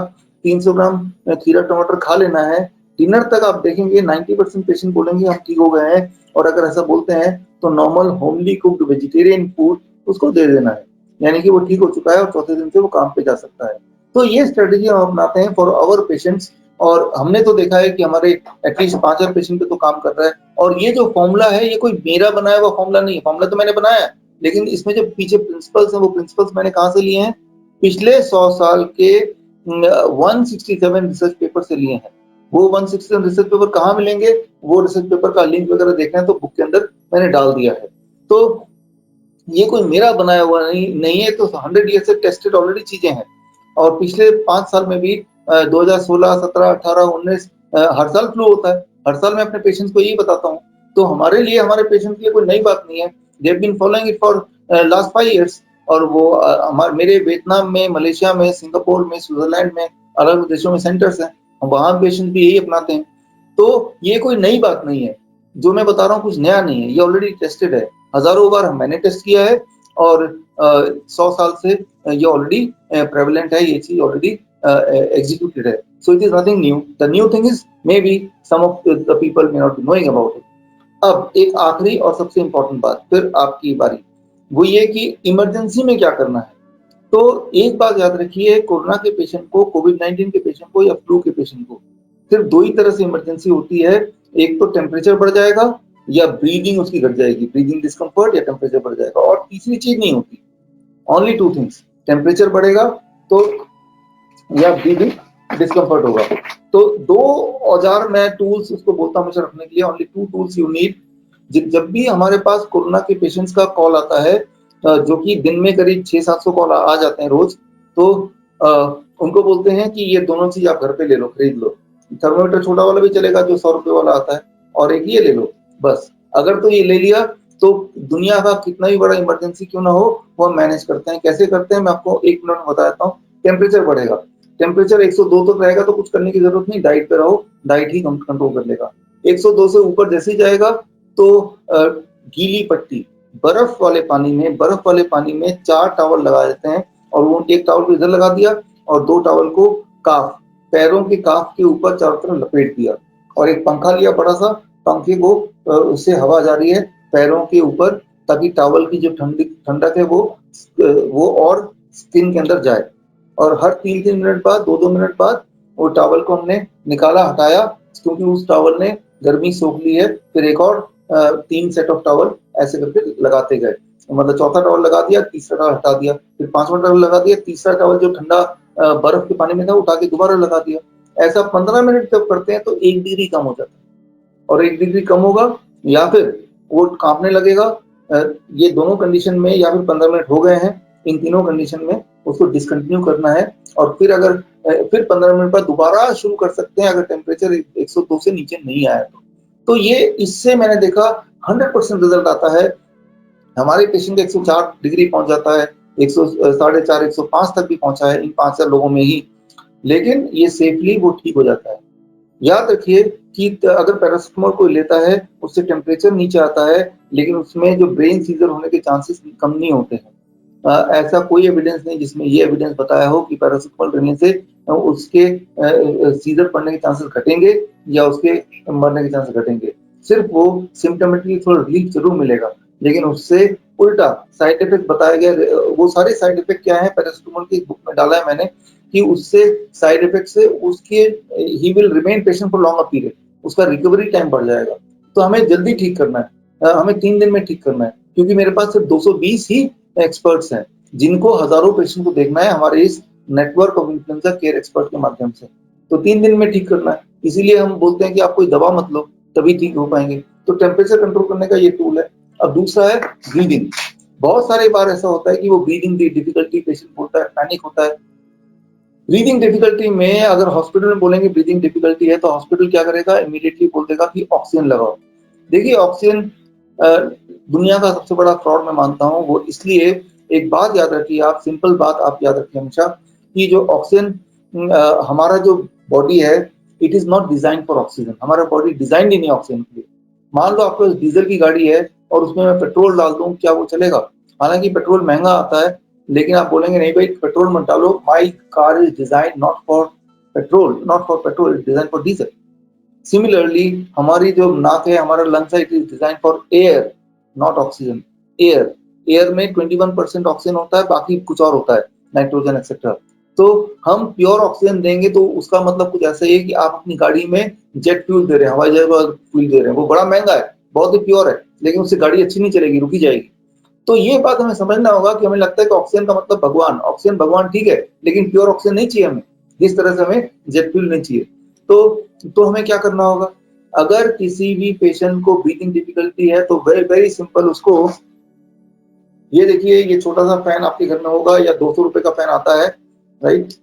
300 ग्राम खीरा टमाटर खा लेना है। डिनर तक आप देखेंगे 90% पेशेंट बोलेंगे हम ठीक हो गए हैं, और अगर ऐसा बोलते हैं तो normal homely cooked vegetarian food उसको दे देना है, यानी कि वो ठीक हो चुका है और चौथे दिन से वो काम पे जा सकता है। तो ये स्ट्रेटेजी हम अपनाते हैं फॉर आवर पेशेंट्स, और हमने तो देखा है कि हमारे एटलीस्ट 5000 पेशेंट पे तो काम कर रहा है। और ये जो फॉर्मूला है ये कोई मेरा बनाया हुआ फॉर्मूला नहीं है, फॉर्मूला तो मैंने बनाया है, लेकिन इसमें जो पीछे प्रिंसिपल्स हैं वो प्रिंसिपल्स मैंने कहाँ से लिए हैं, पिछले 100 साल के 167 रिसर्च पेपर से लिए हैं। वो 167 रिसर्च पेपर कहाँ मिलेंगे, वो रिसर्च पेपर का लिंक वगैरह देखना है तो बुक के अंदर मैंने डाल दिया है। तो ये कोई मेरा बनाया हुआ नहीं है, तो 100 ईयर से टेस्टेड ऑलरेडी चीजें हैं। और पिछले 5 साल में भी 2016, 17, 18, 19 हर साल फ्लू होता है, हर साल मैं अपने पेशेंट्स को यही बताता हूँ। तो हमारे लिए, हमारे पेशेंट के लिए कोई नई बात नहीं है, they have been following it for last 5 years. और वो मेरे वियतनाम में, मलेशिया में, सिंगापुर में, स्विट्जरलैंड में, अलग देशों में सेंटर्स हैं, वहां पेशेंट भी यही अपनाते हैं। तो ये कोई नई बात नहीं है, जो मैं बता रहा हूँ कुछ नया नहीं है, ये ऑलरेडी टेस्टेड है, हजारों बार मैंने टेस्ट किया है, और 100 साल से ये ऑलरेडी प्रेवलेंट है, ये चीज ऑलरेडी एग्जीक्यूटेड है। So it is nothing new, the new thing is maybe some of the people may not be knowing about it. अब एक आखिरी और सबसे इंपॉर्टेंट बात, फिर आपकी बारी, वो ये कि इमरजेंसी में क्या करना है। तो एक बात याद रखिए, कोरोना के पेशेंट को, कोविड-19 के पेशेंट को या फ्लू के पेशेंट को सिर्फ 2 ही तरह से इमरजेंसी होती है, एक तो टेम्परेचर बढ़ जाएगा या ब्रीदिंग उसकी घट जाएगी, ब्रीदिंग डिस्कम्फर्ट या टेम्परेचर बढ़ जाएगा, और तीसरी चीज नहीं होती, ओनली 2 थिंग्स, टेम्परेचर बढ़ेगा तो या ब्रीदिंग डिस्कम्फर्ट होगा। तो 2 औजार, मैं टूल्स उसको बोलता हूँ हमेशा रखने के लिए, ओनली 2 टूल्स यू नीड। जब भी हमारे पास कोरोना के पेशेंट्स का कॉल आता है, जो कि दिन में करीब 600-700 कॉल आ जाते हैं रोज, तो उनको बोलते हैं कि ये दोनों चीज आप घर पे ले लो, खरीद लो। थर्मोमीटर छोटा वाला भी चलेगा जो 100 रुपए वाला आता है, और एक ये ले लो बस। अगर तो ये ले लिया तो दुनिया का कितना भी बड़ा इमरजेंसी क्यों ना हो वो हम मैनेज करते हैं। कैसे करते हैं मैं आपको 1 मिनट में बता देता हूँ। टेम्परेचर बढ़ेगा, टेम्परेचर 102 तक रहेगा तो कुछ करने की जरूरत नहीं, डाइट पे रहो, डाइट ही कंट्रोल कर लेगा। 102 से ऊपर जैसे ही जाएगा तो गीली पट्टी, बर्फ वाले पानी में 4 टॉवल लगा देते हैं, और वो एक टॉवल को इधर लगा दिया और 2 टॉवल को काफ, पैरों के काफ के ऊपर चारों तरफ लपेट दिया, और एक पंखा लिया बड़ा सा, पंखे को उससे हवा जा रही है पैरों के ऊपर, ताकि टॉवल की जो ठंडक है वो और स्किन के अंदर जाए। और हर 3-3 मिनट बाद, 2-2 मिनट बाद वो टॉवल को हमने निकाला, हटाया, क्योंकि उस टॉवल ने गर्मी सोख ली है। फिर एक और 3 सेट ऑफ टॉवल ऐसे करके लगाते गए, मतलब चौथा टॉवल लगा दिया, तीसरा टॉवल हटा दिया, फिर 5वां टॉवल लगा दिया, तीसरा टॉवल जो ठंडा बर्फ के पानी में था उठा के दोबारा लगा दिया। ऐसा 15 मिनट जब करते हैं तो 1 डिग्री कम हो जाता है, और 1 डिग्री कम होगा या फिर वो कांपने लगेगा। ये दोनों कंडीशन में, या फिर 15 मिनट हो गए हैं, इन तीनों कंडीशन में उसको डिसकंटिन्यू करना है, और फिर अगर फिर 15 मिनट बाद दोबारा शुरू कर सकते हैं अगर टेम्परेचर 102 से नीचे नहीं आया तो ये, इससे मैंने देखा 100% रिजल्ट आता है। हमारे पेशेंट 104 डिग्री पहुंच जाता है, 104.5 105 तक भी पहुंचा है इन 5 लोगों में ही, लेकिन ये सेफली वो ठीक हो जाता है। याद रखिए कि अगर पैरासिटामोल कोई लेता है उससे टेम्परेचर नीचे आता है, लेकिन उसमें जो ब्रेन सीजर होने के चांसेस कम नहीं होते हैं। ऐसा कोई एविडेंस नहीं जिसमें ये एविडेंस बताया हो कि पैरासिटामोल लेने से उसके सीजर पड़ने के चांसेस घटेंगे या उसके मरने के चांसेस घटेंगे। सिर्फ वो सिम्टोमेटिकली थोड़ा रिलीफ जरूर मिलेगा, लेकिन उससे उल्टा साइड इफेक्ट बताया गया। वो सारे साइड इफेक्ट क्या है पैरासिटामोल की बुक में डाला है मैंने, कि उससे साइड इफेक्ट से उसके he will remain patient for longer period, उसका रिकवरी टाइम बढ़ जाएगा। तो हमें जल्दी ठीक करना है, हमें 3 दिन में ठीक करना है, क्योंकि मेरे पास सिर्फ 220 ही एक्सपर्ट्स हैं जिनको हजारों पेशेंट को देखना है हमारे इस network of influenza care expert के माध्यम से। तो 3 दिन में ठीक करना है, इसीलिए हम बोलते हैं कि आप कोई दवा मत लो, तभी ठीक हो पाएंगे। तो टेम्परेचर कंट्रोल करने का ये टूल है। अब दूसरा है ब्रीदिंग। बहुत सारे बार ऐसा होता है कि वो ब्रीदिंग की डिफिकल्टी पेशेंट बोलता है, पैनिक होता है। ब्रीदिंग डिफिकल्टी में अगर हॉस्पिटल में बोलेंगे ब्रीदिंग डिफिकल्टी है, तो हॉस्पिटल क्या करेगा, इमीडिएटली बोल देगा कि ऑक्सीजन लगाओ। देखिए ऑक्सीजन दुनिया का सबसे बड़ा फ्रॉड मैं मानता हूँ। वो इसलिए, एक बात याद रखिए आप, सिंपल बात आप याद रखिए हमेशा, कि जो ऑक्सीजन हमारा जो बॉडी है, it is not design for oxygen. हमारा बॉडी डिजाइन ही नहीं ऑक्सीजन के लिए। मान लो आपको डीजल की गाड़ी है और उसमें मैं पेट्रोल डाल दूं, क्या वो चलेगा? हालांकि पेट्रोल महंगा आता है, लेकिन आप बोलेंगे नहीं भाई पेट्रोल मत डालो, my car is design not for petrol, not for petrol, is design for diesel. Similarly हमारी जो नाक है, हमारा लंग्स है, it is design for air not oxygen. Air, air में 21% ऑक्सीजन होता है, बाकी कुछ और होता है, नाइट्रोजन एक्सेट्रा। तो हम प्योर ऑक्सीजन देंगे तो उसका मतलब कुछ ऐसा ही है कि आप अपनी गाड़ी में जेट फ्यूल दे रहे हैं, हवाई जहाज फ्यूल दे रहे हैं। वो बड़ा महंगा है, बहुत ही प्योर है, लेकिन उससे गाड़ी अच्छी नहीं चलेगी, रुकी जाएगी। तो ये बात हमें समझना होगा कि हमें लगता है कि ऑक्सीजन का मतलब भगवान, ऑक्सीजन भगवान ठीक है, लेकिन प्योर ऑक्सीजन नहीं चाहिए हमें, जिस तरह से हमें जेट फ्यूल नहीं चाहिए। तो हमें क्या करना होगा? अगर किसी भी पेशेंट को ब्रीथिंग डिफिकल्टी है तो वेरी वेरी सिंपल, उसको ये देखिए, ये छोटा सा फैन आपके घर में होगा या 200 रुपए का फैन आता है, राइट?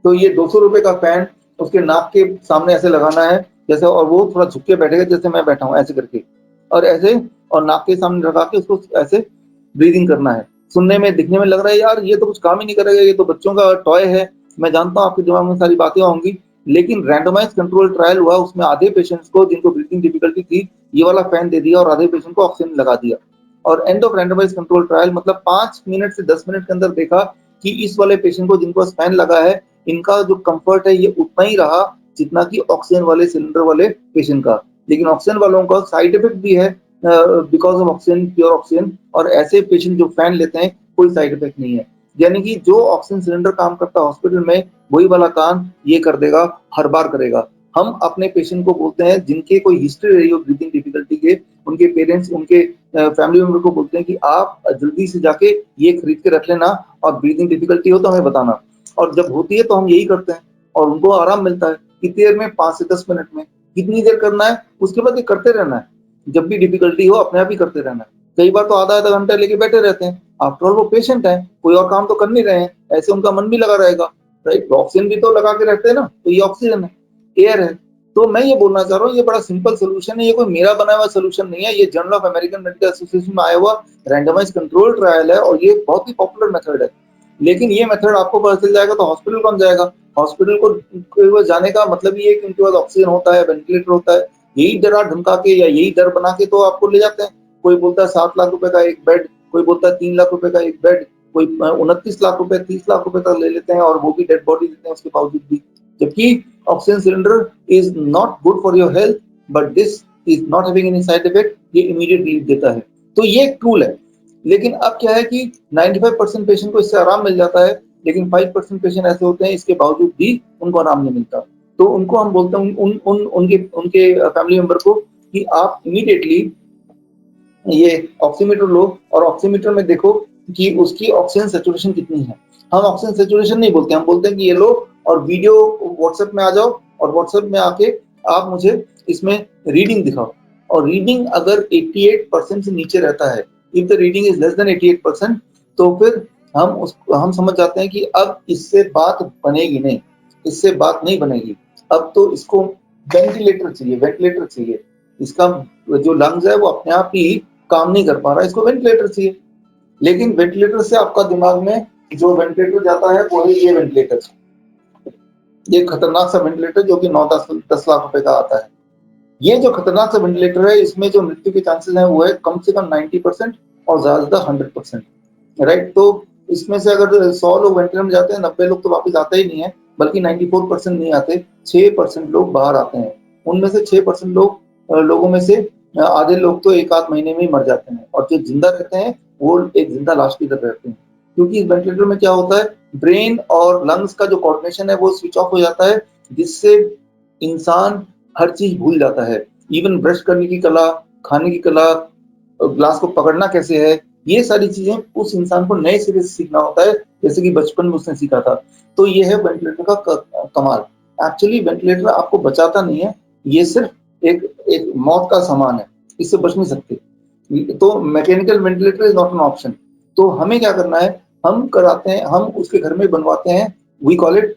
तो ये 200 रुपए का फैन उसके नाक के सामने ऐसे लगाना है जैसे, और वो थोड़ा झुक के बैठेगा जैसे मैं बैठा हूँ ऐसे करके, और ऐसे, और नाक के सामने लगा के उसको ऐसे ब्रीदिंग करना है। सुनने में दिखने में लग रहा है यार ये तो कुछ काम ही नहीं करेगा, ये तो बच्चों का टॉय है, मैं जानता हूँ आपके दिमाग में सारी बातें होंगी, लेकिन रैंडमाइज कंट्रोल ट्रायल हुआ, उसमें आधे पेशेंट्स को जिनको ब्रीथिंग डिफिकल्टी थी ये वाला फैन दे दिया और आधे पेशेंट को ऑक्सीजन लगा दिया। और end of randomise control trial मतलब 5 मिनट से 10 मिनट के अंदर देखा कि इस वाले पेशेंट को जिनको फैन लगा है, इनका जो कंफर्ट है ये उतना ही रहा जितना कि ऑक्सीजन वाले सिलेंडर वाले पेशेंट का। लेकिन ऑक्सीजन वालों का साइड इफेक्ट भी है because of oxygen, pure oxygen, और ऐसे पेशेंट जो फैन लेते हैं कोई साइड इफेक्ट नहीं है। यानी कि जो ऑक्सीजन सिलेंडर काम करता है हॉस्पिटल में, वही वाला काम ये कर देगा, हर बार करेगा। हम अपने पेशेंट को बोलते हैं जिनके कोई हिस्ट्री रही हो ब्रीथिंग डिफिकल्टी के, उनके पेरेंट्स, उनके फैमिली मेंबर को बोलते हैं कि आप जल्दी से जाके ये खरीद के रख लेना, और ब्रीथिंग डिफिकल्टी हो तो हमें बताना। और जब होती है तो हम यही करते हैं और उनको आराम मिलता है। कितनी देर में? 5 से 10 मिनट में। कितनी देर करना है? उसके बाद ये करते रहना है, जब भी डिफिकल्टी हो अपने आप ही करते रहना है। कई बार तो आधा आधा घंटा लेके बैठे रहते हैं, आफ्टर ऑल वो पेशेंट है, कोई और काम तो कर नहीं रहे हैं, ऐसे उनका मन भी लगा रहेगा, राइट? ऑक्सीजन भी तो लगा के रहते हैं ना, तो ये ऑक्सीजन है, एयर है। तो मैं ये बोलना चाह रहा हूँ, ये बड़ा सिंपल सोल्यूशन है, ये कोई मेरा बनाया हुआ सोल्यूशन नहीं है, ये journal of American medical association में आया हुआ रैंडमाइज कंट्रोल ट्रायल है, और ये बहुत ही पॉपुलर मेथड है। लेकिन ये मेथड आपको पता चल जाएगा तो हॉस्पिटल कौन जाएगा? हॉस्पिटल को जाने का मतलब ये है कि उनके पास ऑक्सीजन होता है, वेंटिलेटर होता है, यही डरा धमका के या यही डर बना के तो आपको ले जाते हैं। कोई बोलता है 7 लाख रुपए का एक बेड, कोई बोलता है 3 लाख रुपए का एक बेड, कोई 29 लाख रुपए, 30 लाख रुपए तक ले लेते हैं, और वो भी डेड बॉडी देते हैं उसके बावजूद भी। जबकि oxygen cylinder is not good for your health, but this is not having any side effect, ये इमीडिएट रिलीफ देता है। तो ये एक टूल है। लेकिन अब क्या है कि 95% पेशेंट को इससे आराम मिल जाता है, लेकिन 5% पेशेंट ऐसे होते हैं इसके बावजूद भी उनको आराम नहीं मिलता। तो उनको हम बोलते हैं उनके फैमिली मेंबर को कि आप इमीडिएटली ये ऑक्सीमीटर लो, और ऑक्सीमीटर में देखो कि उसकी ऑक्सीजन सैचुरेशन कितनी है। हम ऑक्सीजन सैचुरेशन नहीं बोलते, हम बोलते हैं कि ये लो और वीडियो व्हाट्सएप में आ जाओ, और व्हाट्सएप में आके आप मुझे इसमें रीडिंग दिखाओ। और रीडिंग अगर 88% से नीचे रहता है, if the reading is less than 88%, तो फिर हम समझ जाते हैं कि अब इससे बात बनेगी नहीं, इससे बात नहीं बनेगी। अब तो इसको वेंटिलेटर चाहिए, वेंटिलेटर चाहिए। इसका जो लंग्स है वो अपने आप ही काम नहीं कर पा रहा है, इसको वेंटिलेटर चाहिए। लेकिन वेंटिलेटर से आपका दिमाग में जो वेंटिलेटर जाता है वो है ये वेंटिलेटर। ये खतरनाक सा वेंटिलेटर जो कि 9-10 लाख रुपए का आता है। ये जो खतरनाक सा वेंटिलेटर है, इसमें जो मृत्यु के चांसेस हैं वो है कम से कम 90% और ज्यादा से ज्यादा 100%, राइट। तो इसमें से अगर 100 लोग वेंटिलेटर में जाते हैं, 90 लोग तो वापस आते ही नहीं है, बल्कि 94% नहीं आते, 6% लोग बाहर आते हैं। उनमें से 6% लोगों में से आधे लोग तो 1 आध महीने में ही मर जाते हैं, और जो जिंदा रहते हैं वो एक जिंदा लाश की तरह रहते हैं। क्योंकि इस वेंटिलेटर में क्या होता है, ब्रेन और लंग्स का जो कोऑर्डिनेशन है वो स्विच ऑफ हो जाता है, जिससे इंसान हर चीज भूल जाता है। इवन ब्रश करने की कला, खाने की कला, ग्लास को पकड़ना कैसे है, ये सारी चीजें उस इंसान को नए सिरे से सीखना होता है, जैसे कि बचपन में उसने सीखा था। तो ये है वेंटिलेटर का कमाल। एक्चुअली वेंटिलेटर आपको बचाता नहीं है, ये सिर्फ एक मौत का सामान है, इससे बच नहीं सकते। तो mechanical ventilator is not an option. तो हमें क्या करना है, हम कराते हैं, हम उसके घर में बनवाते हैं, we call it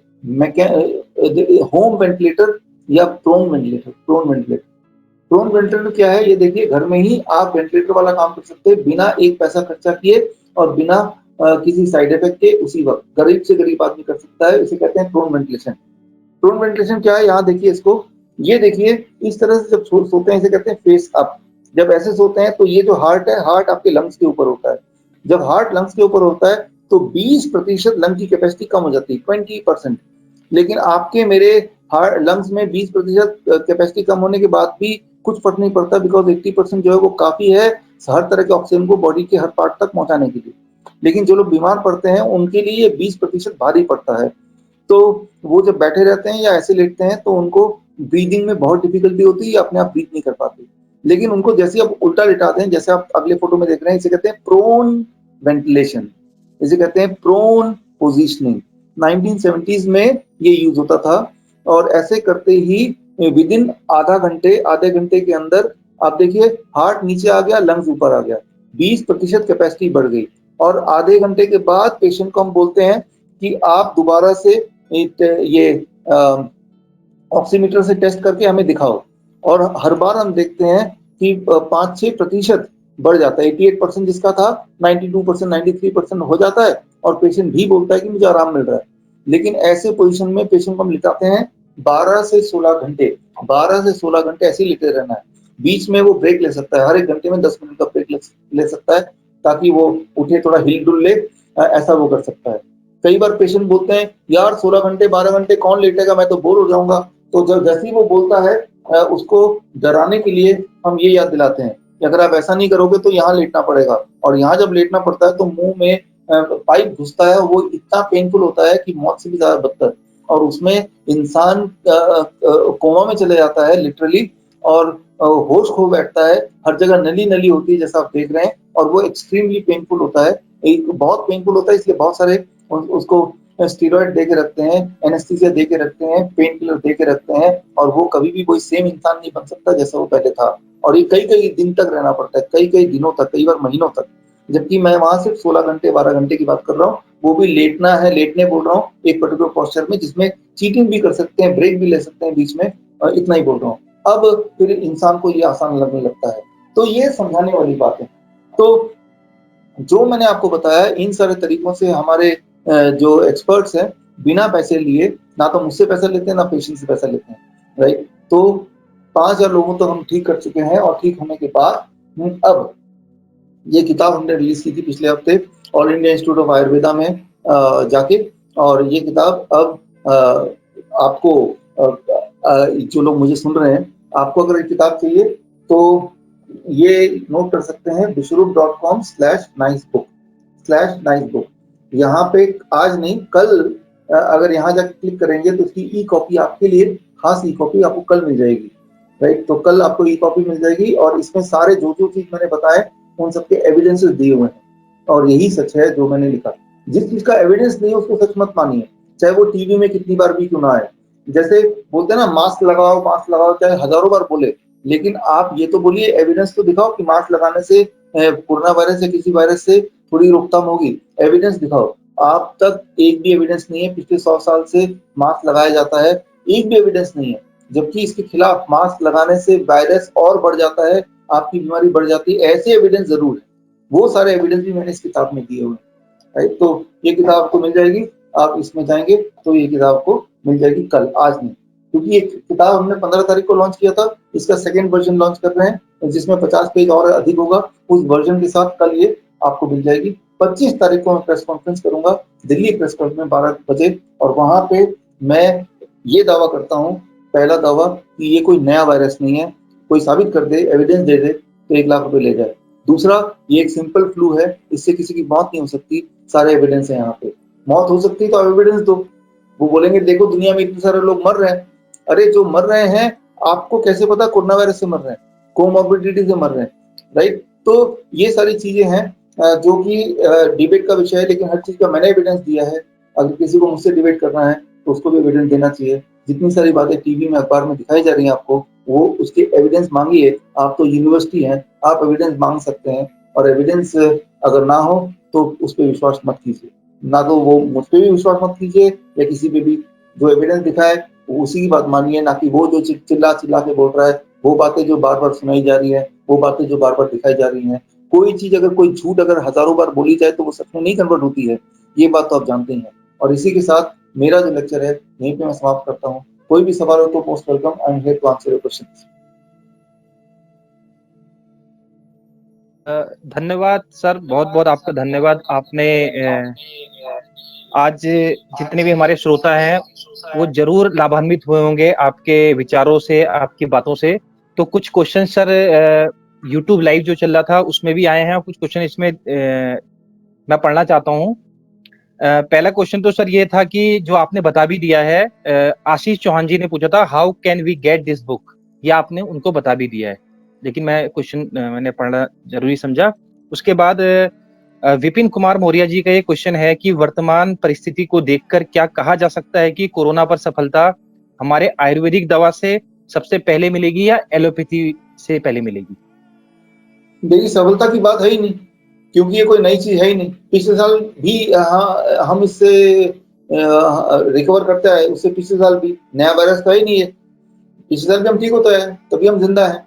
home ventilator या प्रोन वेंटिलेटर। प्रोन वेंटिलेटर क्या है, ये देखिए, घर में ही आप वेंटिलेटर वाला काम कर सकते हैं बिना एक पैसा खर्चा किए और बिना किसी साइड इफेक्ट के। उसी वक्त गरीब से गरीब आदमी कर सकता है, इसे कहते हैं प्रोन वेंटिलेशन। प्रोन वेंटिलेशन क्या है, यहाँ देखिए इसको, ये देखिए, इस तरह से जब सोते हैं इसे कहते हैं फेस अप। जब ऐसे सोते हैं तो ये जो हार्ट है, हार्ट आपके लंग्स के ऊपर होता है। जब हार्ट लंग्स के ऊपर होता है तो 20% लंग की कैपेसिटी कम हो जाती है, 20%। लेकिन आपके मेरे हार्ट लंग्स में 20% कैपेसिटी कम होने के बाद भी कुछ फर्क नहीं पड़ता, बिकॉज 80% जो है वो काफी है हर तरह के ऑक्सीजन को बॉडी के हर पार्ट तक पहुंचाने के लिए। लेकिन जो लोग बीमार पड़ते हैं उनके लिए ये 20% भारी पड़ता है। तो वो जब बैठे रहते हैं या ऐसे लेटते हैं तो उनको ब्रीदिंग में बहुत डिफिकल्टी होती है, अपने आप ब्रीथ नहीं कर पाते। लेकिन उनको जैसे आप उल्टा लिटाते हैं, जैसे आप अगले फोटो में देख रहे हैं, इसे कहते हैं प्रोन वेंटिलेशन, इसे कहते हैं प्रोन पोजिशनिंग। 1970s में ये यूज होता था, और ऐसे करते ही विद इन आधे घंटे के अंदर आप देखिए हार्ट नीचे आ गया, लंग्स ऊपर आ गया, 20% कैपेसिटी बढ़ गई। और आधे घंटे के बाद पेशेंट को हम बोलते हैं कि आप दोबारा से ये ऑक्सीमीटर से टेस्ट करके हमें दिखाओ। और हर बार हम देखते हैं कि 5-6% बढ़ जाता है। 88% जिसका था 92%, 93% हो जाता है, और पेशेंट भी बोलता है कि मुझे आराम मिल रहा है। लेकिन ऐसे पोजीशन में पेशेंट को हम लिटाते हैं 12 से 16 घंटे, 12 से 16 घंटे ऐसे ही लेटे रहना है। बीच में वो ब्रेक ले सकता है, हर एक घंटे में 10 मिनट का ब्रेक ले सकता है, ताकि वो उठे, थोड़ा हिल डुल ले, ऐसा वो कर सकता है। कई बार पेशेंट बोलते हैं यार 16 घंटे 12 घंटे कौन लेटेगा, मैं तो बोर हो जाऊंगा। तो जब जैसे ही वो बोलता है, उसको डराने के लिए हम ये याद दिलाते हैं कि अगर आप ऐसा नहीं करोगे तो यहाँ लेटना पड़ेगा। और यहाँ जब लेटना पड़ता है तो मुंह में पाइप घुसता है, वो इतना पेनफुल होता है कि मौत से भी ज्यादा बदतर। और उसमें इंसान कोमा में चले जाता है लिटरली, और होश खो बैठता है, हर जगह नली नली होती है जैसा आप देख रहे हैं, और वो एक्सट्रीमली पेनफुल होता है। बहुत पेनफुल होता है, इसलिए बहुत सारे उसको स्टीरॉइड दे के रखते हैं, एनेस्थीसिया दे के रखते हैं, पेन किलर दे के रखते हैं, और वो कभी भी कोई सेम इंसान नहीं बन सकता जैसा वो पहले था। और ये कई कई दिन तक रहना पड़ता है, कई कई दिनों तक, कई बार महीनों तक। जबकि मैं वहां सिर्फ 16 घंटे 12 घंटे की बात कर रहा हूँ, वो भी लेटना है, लेटने बोल रहा हूँ एक पर्टिकुलर पोस्चर में, जिसमें चीटिंग भी कर सकते हैं, ब्रेक भी ले सकते हैं बीच में, इतना ही बोल रहा हूँ। अब फिर इंसान को ये आसान लगने लगता है। तो ये समझाने वाली बात है। तो जो मैंने आपको बताया, इन सारे तरीकों से हमारे जो एक्सपर्ट्स हैं बिना पैसे लिए, ना तो मुझसे पैसा लेते हैं ना पेशेंट से पैसा लेते हैं, राइट। तो 5,000 लोगों तक हम ठीक कर चुके हैं, और ठीक होने के बाद अब ये किताब हमने रिलीज की थी पिछले हफ्ते all India institute of Ayurveda में जाके। और ये किताब अब आपको जो लोग मुझे सुन रहे हैं, आपको अगर ये किताब चाहिए तो ये नोट कर सकते हैं vishroof.com/nicebook। यहाँ पे आज नहीं, कल अगर यहाँ जाके क्लिक करेंगे तो इसकी ई कॉपी आपके लिए, खास ई कॉपी आपको कल मिल जाएगी, राइट। तो कल आपको ई कॉपी मिल जाएगी, और इसमें सारे जो जो चीज मैंने बताए उन सबके एविडेंसेस दिए हुए हैं, और यही सच है जो मैंने लिखा। जिस चीज का एविडेंस नहीं है उसको सच मत मानिए, चाहे वो टीवी में कितनी बार भी क्यों ना आए। जैसे बोलते हैं ना मास्क लगाओ, चाहे हजारों बार बोले, लेकिन आप ये तो बोलिए, एविडेंस तो दिखाओ कि मास्क लगाने से कोरोना वायरस या किसी वायरस से थोड़ी रोकथाम होगी, एविडेंस दिखाओ। आप तक एक भी एविडेंस नहीं है, पिछले 100 साल से मास्क लगाया जाता है, एक भी एविडेंस नहीं है। जबकि इसके खिलाफ मास्क लगाने से वायरस और बढ़ जाता है, आपकी बीमारी बढ़ जाती है, ऐसे एविडेंस जरूर है। वो सारे एविडेंस भी मैंने इस किताब में दिए हुए हैं, राइट। तो ये किताब आपको मिल जाएगी, आप इसमें जाएंगे तो ये किताब आपको मिल जाएगी कल, आज नहीं। क्योंकि एक किताब हमने 15 तारीख को लॉन्च किया था, इसका सेकंड वर्जन लॉन्च कर रहे हैं जिसमें 50 पेज और अधिक होगा। उस वर्जन के साथ कल ये आपको मिल जाएगी। 25 तारीख को मैं प्रेस कॉन्फ्रेंस करूंगा दिल्ली प्रेस क्लब में 12 बजे, और वहां पे मैं ये दावा करता हूँ, पहला दावा, कि ये कोई नया वायरस नहीं है। कोई साबित कर दे, एविडेंस दे दे तो 1 लाख रुपए ले जाए। दूसरा, ये एक सिंपल फ्लू है, इससे किसी की मौत नहीं हो सकती, सारे एविडेंस है यहाँ पे। मौत हो सकती है तो एविडेंस दो। वो बोलेंगे देखो दुनिया में इतने सारे लोग मर रहे हैं। अरे जो मर रहे हैं, आपको कैसे पता कोरोना वायरस से मर रहे हैं, कोमॉर्बिडिटी से मर रहे हैं, राइट? तो ये सारी चीजें हैं जो कि डिबेट का विषय है, लेकिन हर चीज का मैंने एविडेंस दिया है। अगर किसी को मुझसे डिबेट करना है तो उसको भी एविडेंस देना चाहिए। जितनी सारी बातें टीवी में, अखबार में दिखाई जा रही हैं आपको, वो उसके एविडेंस मांगिए। आप तो यूनिवर्सिटी हैं, आप एविडेंस मांग सकते हैं, और एविडेंस अगर ना हो तो उस पर विश्वास मत कीजिए। ना तो वो मुझ पर भी विश्वास मत कीजिए या किसी पे भी। जो एविडेंस दिखाए वो उसी की बात मानिए, ना कि वो जो चिल्ला चिल्ला के बोल रहा है, वो बातें जो बार बार सुनाई जा रही है, वो बातें जो बार बार दिखाई जा रही हैं। कोई चीज अगर, कोई झूठ अगर हजारों बार बोली जाए तो वो सच में नहीं कन्वर्ट होती है, ये बात तो आप जानते ही हैं। और इसी के साथ मेरा जो लेक्चर है यहीं पे मैं समाप्त करता हूँ। कोई भी सवाल हो तो most welcome, I am here to answer your questions. धन्यवाद सर, बहुत बहुत आपका धन्यवाद। आपने आज जितने भी हमारे श्रोता हैं वो जरूर लाभान्वित हुए होंगे आपके विचारों से, आपकी बातों से। तो कुछ क्वेश्चन सर यूट्यूब लाइव जो चल रहा था उसमें भी आए हैं, कुछ क्वेश्चन इसमें मैं पढ़ना चाहता हूँ। पहला क्वेश्चन तो सर ये था कि जो आपने बता भी दिया है, आशीष चौहान जी ने पूछा था how can we get this book, ये आपने उनको बता भी दिया है, लेकिन मैं क्वेश्चन मैंने पढ़ना जरूरी समझा। उसके बाद विपिन कुमार मौर्य जी का ये क्वेश्चन है कि वर्तमान परिस्थिति को देखकर क्या कहा जा सकता है कि कोरोना पर सफलता हमारे आयुर्वेदिक दवा से सबसे पहले मिलेगी या एलोपैथी से पहले मिलेगी? देखिए, सफलता की बात है ही नहीं, क्योंकि ये कोई नई चीज है ही नहीं। पिछले साल भी हम इससे रिकवर करते आए, उससे पिछले साल भी नया वायरस था ही नहीं है। पिछले साल भी हम ठीक होते हैं, तभी हम जिंदा हैं।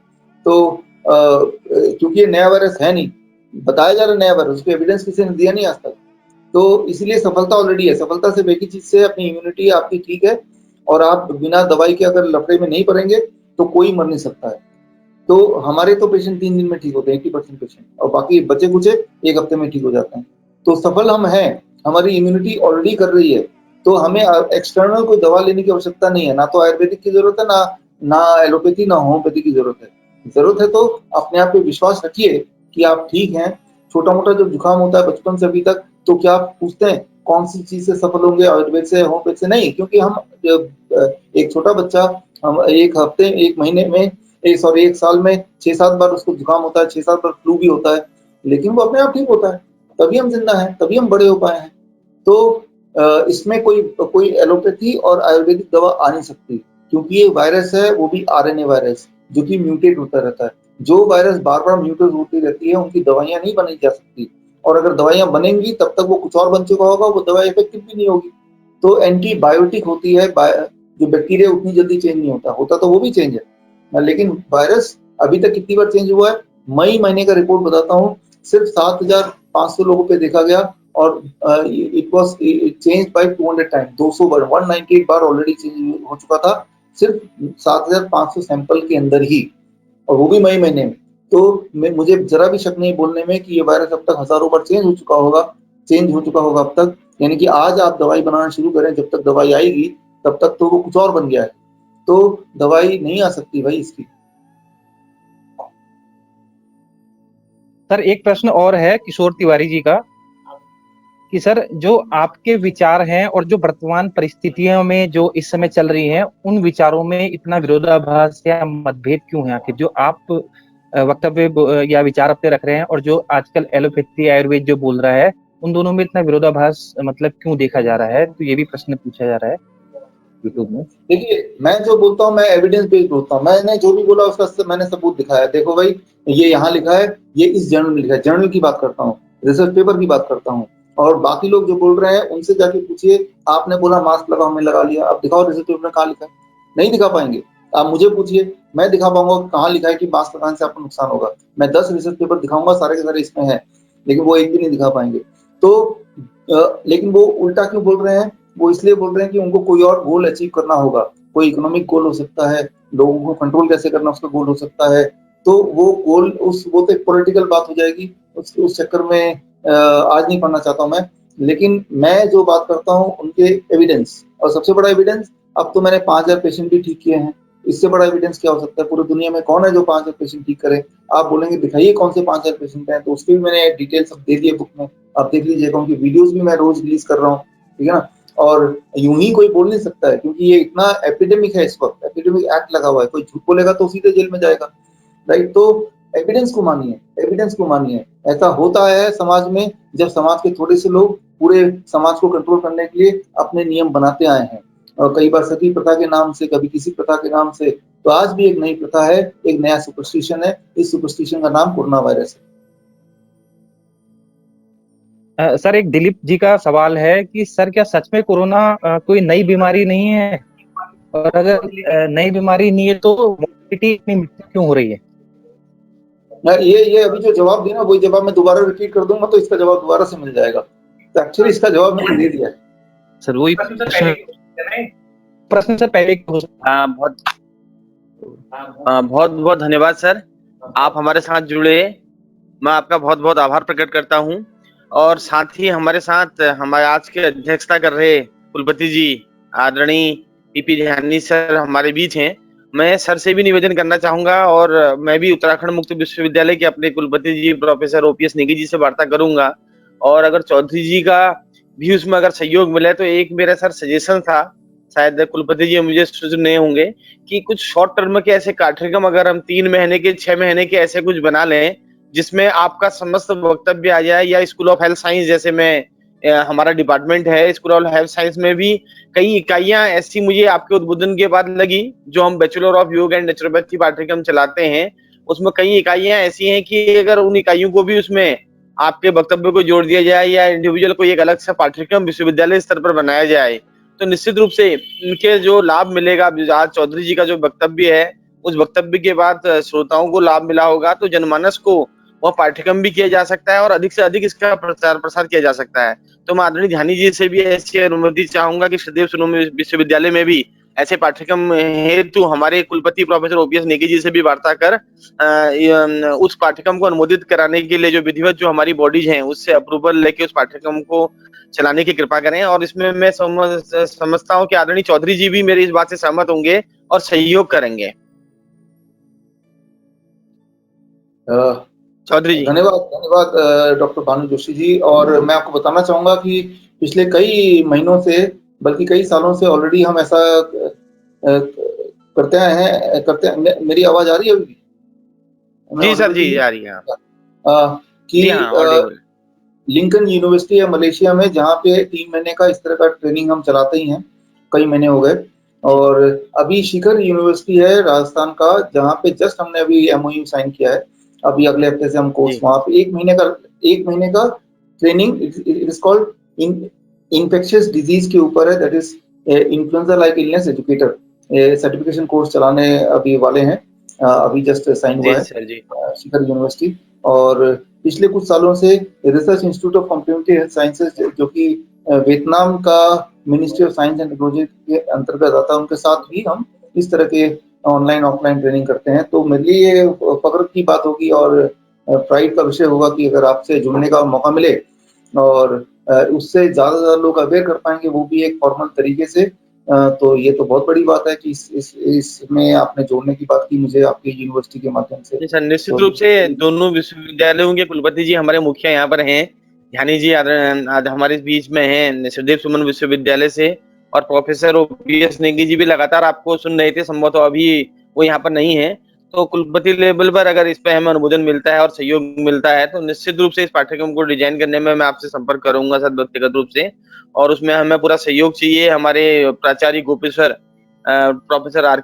तो क्योंकि ये नया वायरस है नहीं, बताया जा रहा है नया वायरस, उसके एविडेंस किसी ने दिया नहीं आज तक। तो इसलिए सफलता ऑलरेडी है। सफलता सिर्फ एक ही चीज से, अपनी इम्यूनिटी आपकी ठीक है, और आप बिना दवाई के अगर लफड़े में नहीं पड़ेंगे तो कोई मर नहीं सकता है। तो हमारे तो पेशेंट 3 दिन में ठीक होते हैं, 80% पेशेंट, और बाकी बचे कुचे 1 हफ्ते में ठीक हो जाते हैं। तो सफल हम हैं, हमारी इम्यूनिटी ऑलरेडी कर रही है। तो हमें एक्सटर्नल कोई दवा लेने की आवश्यकता नहीं है, ना तो आयुर्वेदिक की जरूरत है, ना एलोपैथी, ना होम्योपैथी की जरूरत है। जरूरत है तो अपने आप पे विश्वास रखिए कि आप ठीक हैं। छोटा मोटा जो जुकाम होता है बचपन से अभी तक, तो क्या आप पूछते हैं कौन सी चीज से सफल होंगे, आयुर्वेद से, होम्योपैथी से? नहीं, क्योंकि हम एक छोटा बच्चा, हम 1 हफ्ते, 1 महीने में, सॉरी 1 साल में 6-7 बार उसको जुकाम होता है, 6-7 बार फ्लू भी होता है, लेकिन वो अपने आप ठीक होता है। तभी हम जिंदा हैं, तभी हम बड़े हो पाए हैं। तो इसमें कोई एलोपैथी और आयुर्वेदिक दवा आ नहीं सकती, क्योंकि ये वायरस है, वो भी आरएनए वायरस, जो कि म्यूटेट होता रहता है। जो वायरस बार बार म्यूटेट होती रहती है, उनकी दवाइयां नहीं बनाई जा सकती, और अगर दवाइयां बनेंगी तब तक वो कुछ और बन चुका होगा, वो दवाई इफेक्टिव भी नहीं होगी। तो एंटीबायोटिक होती है, जो बैक्टीरिया उतनी जल्दी चेंज नहीं होता, होता तो वो भी चेंज है, लेकिन वायरस अभी तक कितनी बार चेंज हुआ है? मई महीने का रिपोर्ट बताता हूँ, सिर्फ 7,500 लोगों पे देखा गया, और it was change bye 200 time, 200 bar, 198 bar already change हो चुका था, सिर्फ 7,500 सैंपल के अंदर ही, और वो भी मई महीने में। तो मुझे जरा भी शक नहीं बोलने में कि ये वायरस अब तक हजारों बार चेंज हो चुका होगा, अब तक। यानी कि आज आप दवाई बनाना शुरू करें, जब तक दवाई आएगी तब तक तो वो कुछ और बन गया है। तो दवाई नहीं आ सकती भाई इसकी। सर एक प्रश्न और है किशोर तिवारी जी का, कि सर जो आपके विचार हैं और जो वर्तमान परिस्थितियों में जो इस समय चल रही हैं, उन विचारों में इतना विरोधाभास या मतभेद क्यों है? आखिर जो आप वक्तव्य या विचार अपने रख रहे हैं और जो आजकल एलोपैथी आयुर्वेद जो बोल रहा है, उन दोनों में इतना विरोधाभास मतलब क्यों देखा जा रहा है? तो ये भी प्रश्न पूछा जा रहा है यूट्यूब में। देखिए, मैं जो बोलता हूँ मैं एविडेंस बेस्ड बोलता हूँ। मैंने जो भी बोला उसका मैंने सबूत दिखाया। देखो भाई, ये यहाँ लिखा है, ये इस जर्नल में लिखा है, जर्नल की बात करता हूँ, रिसर्च पेपर की बात करता हूँ। और बाकी लोग जो बोल रहे हैं उनसे जाके पूछिए, आपने बोला मास्क लगाओ, हमने लगा लिया, अब दिखाओ रिसर्च पेपर में कहाँ लिखा है? नहीं दिखा पाएंगे। आप मुझे पूछिए, मैं दिखा पाऊंगा कहाँ लिखा है कि मास्क लगाने से आपको नुकसान होगा। मैं 10 रिसर्च पेपर दिखाऊंगा, सारे के सारे इसमें है, लेकिन वो एक भी नहीं दिखा पाएंगे। तो लेकिन वो उल्टा क्यों बोल रहे हैं? वो इसलिए बोल रहे हैं कि उनको कोई और गोल अचीव करना होगा, कोई इकोनॉमिक गोल हो सकता है, लोगों को कंट्रोल कैसे करना उसका गोल हो सकता है। तो वो गोल वो तो एक पॉलिटिकल बात हो जाएगी, उस चक्कर में आज नहीं पढ़ना चाहता हूँ मैं। लेकिन मैं जो बात करता हूँ उनके एविडेंस, और सबसे बड़ा एविडेंस, अब तो मैंने 5,000 पेशेंट भी ठीक किए हैं। इससे बड़ा एविडेंस क्या हो सकता है? पूरी दुनिया में कौन है जो 5,000 पेशेंट ठीक करे? आप बोलेंगे दिखाइए कौन से 5,000 पेशेंट हैं, तो उसके भी मैंने डिटेल सब दे दिए बुक में, आप देख लीजिएगा। उनकी वीडियोस भी मैं रोज रिलीज कर रहा हूँ, ठीक है ना। और यूं ही कोई बोल नहीं सकता है, क्योंकि ये इतना एपिडेमिक है, इस वक्त एपिडेमिक एक्ट लगा हुआ है, कोई झूठ बोलेगा तो सीधे जेल में जाएगा, राइट। तो एविडेंस को मानिए, एविडेंस को मानिए। ऐसा होता है समाज में, जब समाज के थोड़े से लोग पूरे समाज को कंट्रोल करने के लिए अपने नियम बनाते आए हैं, और कई बार सती प्रथा के नाम से, कभी किसी प्रथा के नाम से। तो आज भी एक नई प्रथा है, एक नया सुपरस्टिशन है। इस सुपरस्टिशन का नाम कोरोना वायरस है। सर, एक दिलीप जी का सवाल है कि सर क्या सच में कोरोना कोई नई बीमारी नहीं है, और अगर नई बीमारी नहीं है तो मोर्टेलिटी इतनी मृत्यु क्यों हो रही है? ये अभी जो जवाब दिया ना, वही जवाब मैं दोबारा रिपीट कर दूंगा, तो इसका जवाब दोबारा से मिल जाएगा। तो एक्चुअली इसका जवाब मैंने दे दिया है। सर वही प्रश्न सर पहले हो सकता बहुत बहुत बहुत धन्यवाद सर, आप हमारे साथ जुड़े, मैं आपका बहुत बहुत आभार प्रकट करता हूं। और साथ ही हमारे साथ हमारे आज के अध्यक्षता कर रहे कुलपति जी आदरणीय पीपी ध्यानी सर हमारे बीच हैं। मैं सर से भी निवेदन करना चाहूंगा, और मैं भी उत्तराखंड मुक्त विश्वविद्यालय के अपने कुलपति जी प्रोफेसर ओपीएस नेगी जी से वार्ता करूंगा। और अगर चौधरी जी का भी उसमें अगर सहयोग मिले तो एक मेरा सर सजेशन था, शायद कुलपति जी मुझे सुने होंगे, कि कुछ शॉर्ट टर्म के ऐसे कार्यक्रम अगर हम 3 महीने के 6 महीने के ऐसे कुछ बना लें, जिसमें आपका समस्त वक्तव्य आ जाए, या स्कूल ऑफ हेल्थ साइंस जैसे में हमारा डिपार्टमेंट है, स्कूल ऑफ हेल्थ साइंस में भी कई इकाइयां ऐसी मुझे आपके उद्बोधन के बाद लगी, जो हम बैचलर ऑफ योग एंड नेचुरोपैथी पाठ्यक्रम चलाते हैं, उसमें कई इकाइयां ऐसी हैं कि अगर उन इकाइयों को भी उसमें आपके वक्तव्य को जोड़ दिया जाए, या इंडिविजुअल को एक अलग सा पाठ्यक्रम विश्वविद्यालय स्तर पर बनाया जाए, तो निश्चित रूप से इनके जो लाभ मिलेगा, आज चौधरी जी का जो वक्तव्य है, उस वक्तव्य के बाद श्रोताओं को लाभ मिला होगा, तो जनमानस को वह पाठ्यक्रम भी किया जा सकता है, और अधिक से अधिक इसका प्रचार प्रसार किया जा सकता है। तो मैं आदरणीय ध्यानी जी से भी ऐसी अनुमति चाहूंगा कि सदैव सुनो विश्वविद्यालय में भी ऐसे पाठ्यक्रम हेतु हमारे कुलपति प्रोफेसर ओपीएस नेगी जी से भी वार्ता कर उस पाठ्यक्रम को अनुमोदित कराने के लिए जो विधिवत जो हमारी बॉडीज हैं उससे अप्रूवल लेके उस पाठ्यक्रम को चलाने की कृपा करें। और इसमें मैं समझता हूँ कि आदरणीय चौधरी जी भी मेरी इस बात से सहमत होंगे और सहयोग करेंगे। चौधरी जी। धन्यवाद, धन्यवाद डॉक्टर भानु जोशी जी। और मैं आपको बताना चाहूंगा कि पिछले कई महीनों से, बल्कि कई सालों से ऑलरेडी हम ऐसा करते आए हैं, मेरी आवाज आ रही है अभी? मैं जी सर ऑडिबल जी, भी आ रही है। कि जी हाँ, ऑडिबल। लिंकन यूनिवर्सिटी है मलेशिया में, जहाँ पे 3 महीने का इस तरह का ट्रेनिंग हम चलाते ही हैं, कई महीने हो गए। और अभी शिखर यूनिवर्सिटी है राजस्थान का, जहाँ पे जस्ट हमने अभी एमओयू साइन किया है। अभी अगले हफ्ते से हम कोर्स वहाँ पे 1 महीने का training, it is called infectious disease के ऊपर है, that is influenza like illness educator. Certification course चलाने अभी वाले हैं, अभी जस्ट साइन जी हुआ है सर जी। शिखर यूनिवर्सिटी। और पिछले कुछ सालों से research institute of community health sciences, जो कि वियतनाम का ministry of science and technology के अंतर्गत आता है, उनके साथ भी हम इस तरह के ऑनलाइन ऑफलाइन ट्रेनिंग करते हैं। तो मेरे लिए ये फख्र की बात होगी और प्राइड का विषय होगा कि अगर आपसे जुड़ने का मौका मिले, और उससे ज्यादा से ज्यादा लोग अवेयर कर पाएंगे, वो भी एक फॉर्मल तरीके से। तो ये तो बहुत बड़ी बात है कि इसमें आपने जोड़ने की बात की मुझे आपकी यूनिवर्सिटी के माध्यम से। जी सर, निश्चित तो रूप से दोनों विश्वविद्यालयों के कुलपति जी हमारे मुखिया यहाँ पर हैं। ध्यानी जी आज हमारे बीच में हैं सदैव सुमन विश्वविद्यालय से, और प्रोफेसर ओपीएस नेगी जी भी लगातार आपको सुन रहे थे, संभवतः अभी वो यहाँ पर नहीं है। तो कुलपति लेवल पर अगर इस पे हमें अनुमोदन मिलता है और सहयोग मिलता है, तो निश्चित रूप से इस पाठ्यक्रम को डिजाइन करने में मैं आपसे संपर्क करूंगा सर, व्यक्तिगत रूप से। और उसमें हमें पूरा सहयोग चाहिए हमारे प्राचार्य गोपेश्वर प्रोफेसर आर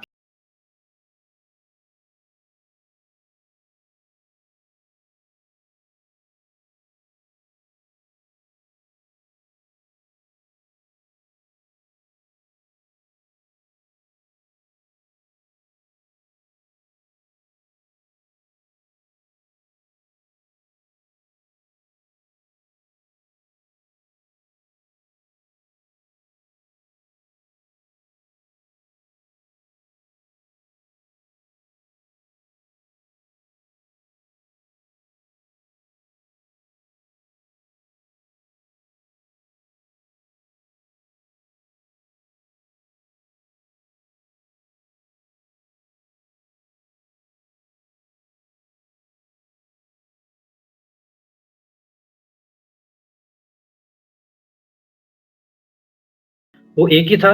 वो एक ही था,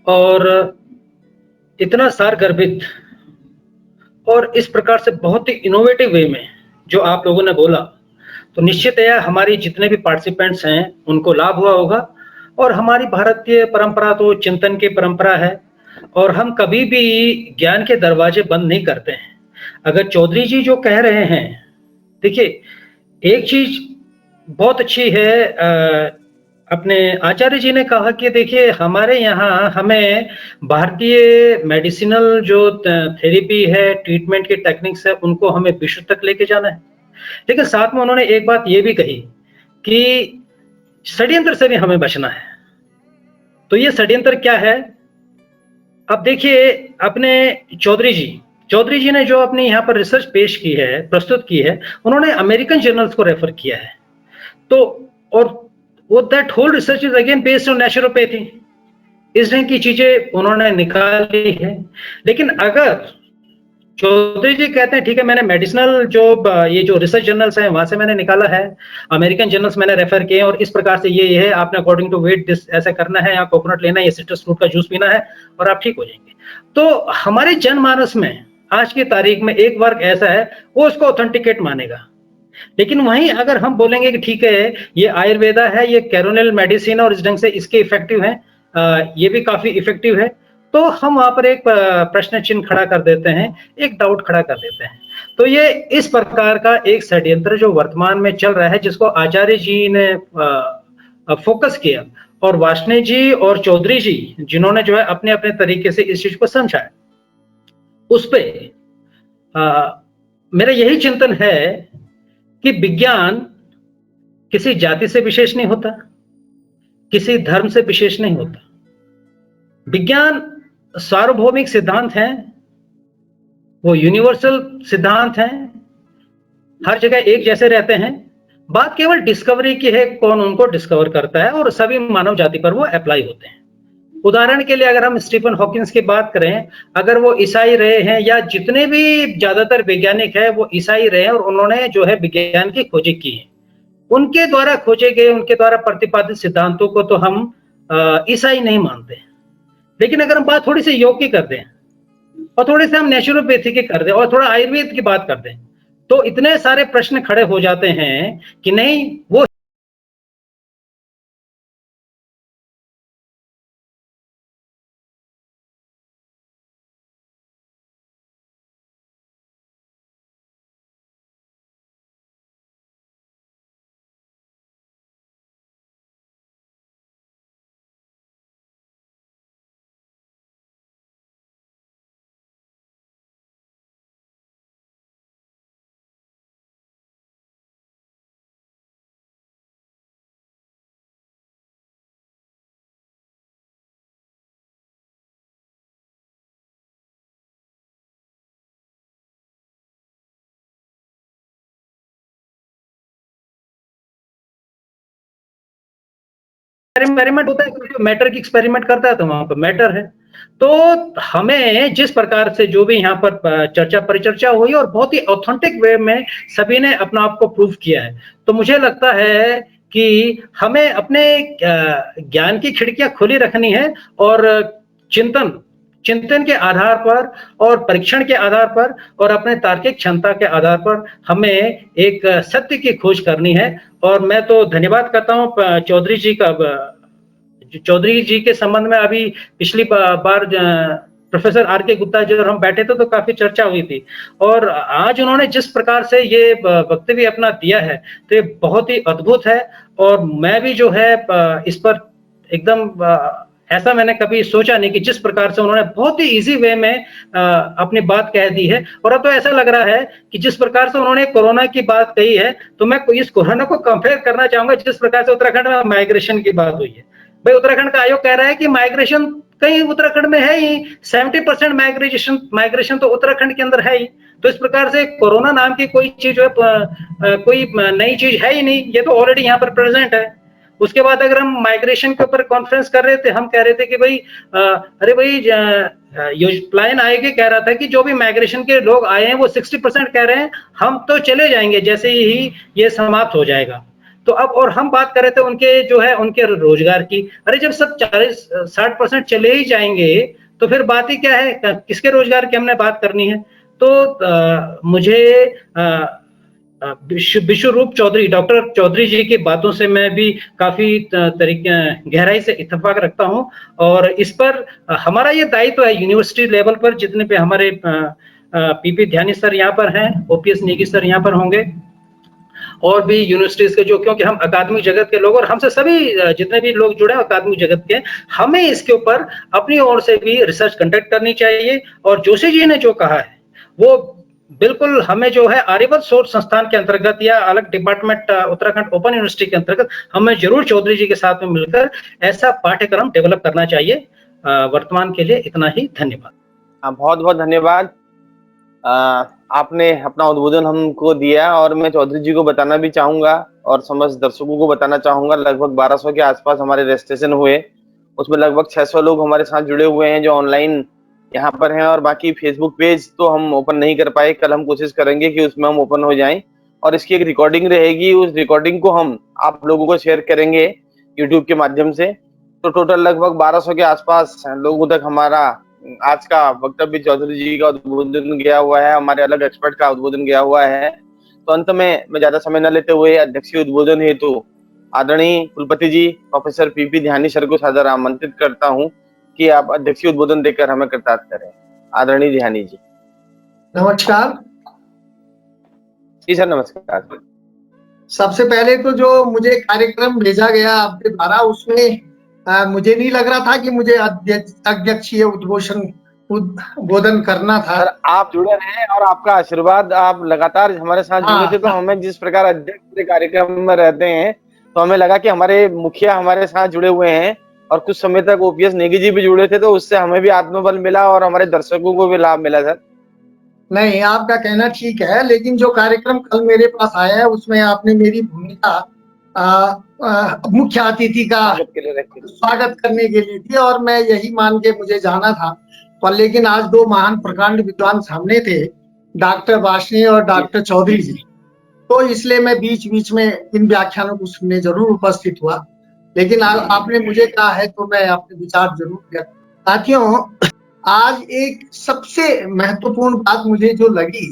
और इतना सारगर्भित और इस प्रकार से बहुत ही इनोवेटिव वे में जो आप लोगों ने बोला, तो निश्चित है हमारी जितने भी पार्टिसिपेंट्स हैं उनको लाभ हुआ होगा। और हमारी भारतीय परंपरा तो चिंतन की परंपरा है, और हम कभी भी ज्ञान के दरवाजे बंद नहीं करते हैं। अगर चौधरी जी जो कह रहे हैं, देखिए एक चीज बहुत अच्छी है, अपने आचार्य जी ने कहा कि देखिए हमारे यहाँ हमें भारतीय मेडिसिनल जो थेरेपी है, ट्रीटमेंट की टेक्निक्स है, उनको हमें विश्व तक लेके जाना है। लेकिन साथ में उन्होंने एक बात ये भी कही कि षड्यंत्र से भी हमें बचना है। तो ये षड्यंत्र क्या है? अब देखिए अपने चौधरी जी ने जो अपनी यहाँ पर रिसर्च पेश की है, प्रस्तुत की है, उन्होंने अमेरिकन जर्नल्स को रेफर किया है। तो और वो that whole research is again based on naturopathy. इस ढंग की चीजें उन्होंने निकाली है। लेकिन अगर चौधरी जी कहते हैं ठीक है, मैंने मेडिसिनल जो ये जो रिसर्च जर्नल्स हैं वहां से मैंने निकाला है, अमेरिकन जर्नल्स मैंने रेफर किए और इस प्रकार से ये है, आपने अकॉर्डिंग टू वेट दिस ऐसा करना है, या कोकोनट लेना है, या सिट्रस फ्रूट का जूस पीना है और आप ठीक हो जाएंगे। तो हमारे जनमानस में आज की तारीख में एक वर्ग ऐसा है, वो उसको ऑथेंटिकेट मानेगा। लेकिन वहीं अगर हम बोलेंगे कि ठीक है ये आयुर्वेदा है, ये कैरोनल मेडिसिन और इस ढंग से इसके इफेक्टिव है, ये भी काफी इफेक्टिव है, तो हम वहां पर एक प्रश्न चिन्ह खड़ा कर देते हैं, एक डाउट खड़ा कर देते हैं। तो ये इस प्रकार का एक षड्यंत्र जो वर्तमान में चल रहा है, जिसको आचार्य जी ने फोकस किया, और वार्ष्णेय जी और चौधरी जी जिन्होंने जो है अपने अपने तरीके से इस चीज को समझा, उस पे मेरा यही चिंतन है कि विज्ञान किसी जाति से विशेष नहीं होता, किसी धर्म से विशेष नहीं होता। विज्ञान सार्वभौमिक सिद्धांत हैं, वो यूनिवर्सल सिद्धांत हैं, हर जगह एक जैसे रहते हैं। बात केवल डिस्कवरी की है, कौन उनको डिस्कवर करता है, और सभी मानव जाति पर वो अप्लाई होते हैं। उदाहरण के लिए अगर हम स्टीफन हॉकिंस की बात करें, अगर वो ईसाई रहे हैं, या जितने भी ज्यादातर वैज्ञानिक है वो ईसाई रहे हैं, और उन्होंने जो है विज्ञान की खोजें की है, उनके द्वारा खोजे गए, उनके द्वारा प्रतिपादित सिद्धांतों को तो हम ईसाई नहीं मानते। लेकिन अगर हम बात थोड़ी सी योग की कर दें, और थोड़े से हम नेचुरोपैथी की कर दें, और थोड़ा आयुर्वेद की बात कर दें, तो इतने सारे प्रश्न खड़े हो जाते हैं कि नहीं, वो एक्सपेरिमेंट होता है, मैटर की एक्सपेरिमेंट करता है, तो वहां पर मैटर है। तो हमें जिस प्रकार से जो भी यहाँ पर चर्चा परिचर्चा हुई, और बहुत ही ऑथेंटिक वे में सभी ने अपना आप को प्रूव किया है, तो मुझे लगता है कि हमें अपने ज्ञान की खिड़कियां खुली रखनी है, और चिंतन के आधार पर, और परीक्षण के आधार पर, और अपने तार्किक क्षमता के आधार पर हमें एक सत्य की खोज करनी है। और मैं तो धन्यवाद करता हूं चौधरी जी का। चौधरी जी के संबंध में अभी पिछली बार प्रोफेसर आर के गुप्ता जी और हम बैठे थे तो काफी चर्चा हुई थी, और आज उन्होंने जिस प्रकार से ये वक्तव्य अपना दिया है, तो ये बहुत ही अद्भुत है। और मैं भी जो है इस पर एकदम ऐसा मैंने कभी सोचा नहीं कि जिस प्रकार से उन्होंने बहुत ही इजी वे में अपनी बात कह दी है। और अब तो ऐसा लग रहा है कि जिस प्रकार से उन्होंने कोरोना की बात कही है, तो मैं इस कोरोना को कंपेयर करना चाहूंगा जिस प्रकार से उत्तराखंड में माइग्रेशन की बात हुई है। भाई उत्तराखंड का आयोग कह रहा है कि माइग्रेशन कहीं उत्तराखंड में है ही, 70% माइग्रेशन तो उत्तराखंड के अंदर है ही। तो इस प्रकार से कोरोना नाम की कोई चीज जो है कोई नई चीज है ही नहीं, ये तो ऑलरेडी यहाँ पर प्रेजेंट है। उसके बाद अगर हम माइग्रेशन के ऊपर कॉन्फ्रेंस कर रहे थे, हम कह रहे थे कि भाई अरे भाई प्लान आएगी कह रहा था कि जो भी माइग्रेशन के लोग आए हैं वो 60% कह रहे हैं हम तो चले जाएंगे जैसे ही ये समाप्त हो जाएगा। तो अब और हम बात कर रहे थे उनके जो है उनके रोजगार की। अरे जब सब 40-60% चले ही जाएंगे तो फिर बात ही क्या है, किसके रोजगार की हमने बात करनी है। तो मुझे विश्वरूप चौधरी, डॉक्टर चौधरी जी की बातों से मैं भी काफी तरीके गहराई से इत्तेफाक रखता हूं, और इस पर हमारा ये दायित्व है यूनिवर्सिटी लेवल पर, जितने पे हमारे पीपी ध्यानी सर यहाँ पर हैं, ओपीएस नेगी सर यहाँ पर होंगे, और भी यूनिवर्सिटीज के जो, क्योंकि हम अकादमिक जगत के लोग और हमसे सभी जितने भी लोग जुड़े हैं अकादमिक जगत के, हमें इसके ऊपर अपनी ओर से भी रिसर्च कंडक्ट करनी चाहिए। और जोशी जी ने जो कहा है वो बिल्कुल हमें जो है आर्यभट्ट शोध संस्थान के अंतर्गत या अलग डिपार्टमेंट उत्तराखंड ओपन यूनिवर्सिटी के अंतर्गत हमें जरूर चौधरी जी के साथ में मिलकर ऐसा पाठ्यक्रम डेवलप करना चाहिए। वर्तमान के लिए इतना ही, धन्यवाद। बहुत बहुत धन्यवाद। आपने अपना उद्बोधन हमको दिया, और मैं चौधरी जी को बताना भी चाहूंगा और समस्त दर्शकों को बताना चाहूंगा, लगभग 1200 के आसपास हमारे रजिस्ट्रेशन हुए, उसमें लगभग 600 लोग हमारे साथ जुड़े हुए हैं जो ऑनलाइन यहाँ पर हैं, और बाकी फेसबुक पेज तो हम ओपन नहीं कर पाए। कल हम कोशिश करेंगे कि उसमें हम ओपन हो जाएं, और इसकी एक रिकॉर्डिंग रहेगी, उस रिकॉर्डिंग को हम आप लोगों को शेयर करेंगे यूट्यूब के माध्यम से। तो टोटल लगभग 1200 के आसपास लोगों तक हमारा आज का वक्तव्य चौधरी जी का उद्बोधन गया हुआ है, हमारे अलग एक्सपर्ट का उद्बोधन गया हुआ है। तो अंत में मैं ज्यादा समय न लेते हुए अध्यक्षीय उद्बोधन हेतु आदरणीय कुलपति जी प्रोफेसर पीपी ध्यानी सर को सादर आमंत्रित करता हूं कि आप अध्यक्षीय उद्बोधन देकर हमें कृतार्थ करें। आदरणीय ध्यानी जी। नमस्कार। जी सर, नमस्कार। सबसे पहले तो जो मुझे कार्यक्रम भेजा गया आपके द्वारा, उसमें मुझे नहीं लग रहा था कि मुझे अध्यक्षीय उद्बोधन करना था। सर आप जुड़े रहे और आपका आशीर्वाद, आप लगातार हमारे साथ जुड़े थे, तो हमें जिस प्रकार अध्यक्ष कार्यक्रम में रहते हैं तो हमें लगा कि हमारे मुखिया हमारे साथ जुड़े हुए हैं, और कुछ समय तक ओपीएस नेगी जी भी जुड़े थे, तो उससे हमें भी आत्मबल मिला और हमारे दर्शकों को भी लाभ मिला। सर नहीं, आपका कहना ठीक है, लेकिन जो कार्यक्रम कल मेरे पास आया है उसमें आपने मेरी भूमिका मुख्य अतिथि का स्वागत करने के लिए थी, और मैं यही मान के मुझे जाना था। पर लेकिन आज दो महान प्रकांड विद्वान सामने थे, डॉक्टर वार्ष्णेय और डॉक्टर चौधरी जी, तो इसलिए मैं बीच बीच में इन व्याख्यानों को सुनने जरूर उपस्थित हुआ। लेकिन आपने मुझे कहा है तो मैं अपने विचार जरूर व्यक्त। साथियों, आज एक सबसे महत्वपूर्ण बात मुझे जो लगी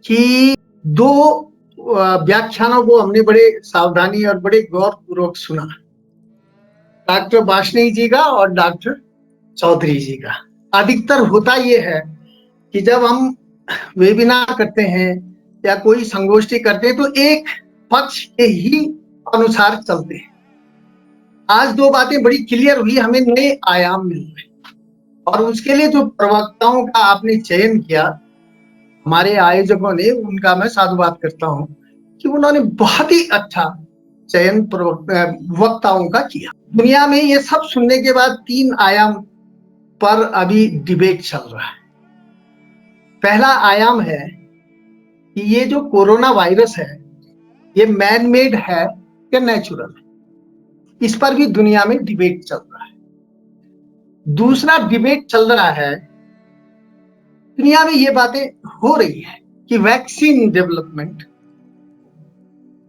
कि दो व्याख्यानों को हमने बड़े सावधानी और बड़े गौर पूर्वक सुना, डॉक्टर वार्ष्णेय जी का और डॉक्टर चौधरी जी का। अधिकतर होता ये है कि जब हम वेबिनार करते हैं या कोई संगोष्ठी करते हैं तो एक पक्ष के ही अनुसार चलते हैं। आज दो बातें बड़ी क्लियर हुई, हमें नए आयाम मिल गए, और उसके लिए जो प्रवक्ताओं का आपने चयन किया, हमारे आयोजकों ने, उनका मैं साधुवाद करता हूं कि उन्होंने बहुत ही अच्छा चयन वक्ताओं का किया। दुनिया में ये सब सुनने के बाद 3 आयाम पर अभी डिबेट चल रहा है। पहला आयाम है कि ये जो कोरोना वायरस है ये मैन मेड है या नेचुरल है, इस पर भी दुनिया में डिबेट चल रहा है। दूसरा डिबेट चल रहा है, दुनिया में ये बातें हो रही है कि वैक्सीन डेवलपमेंट,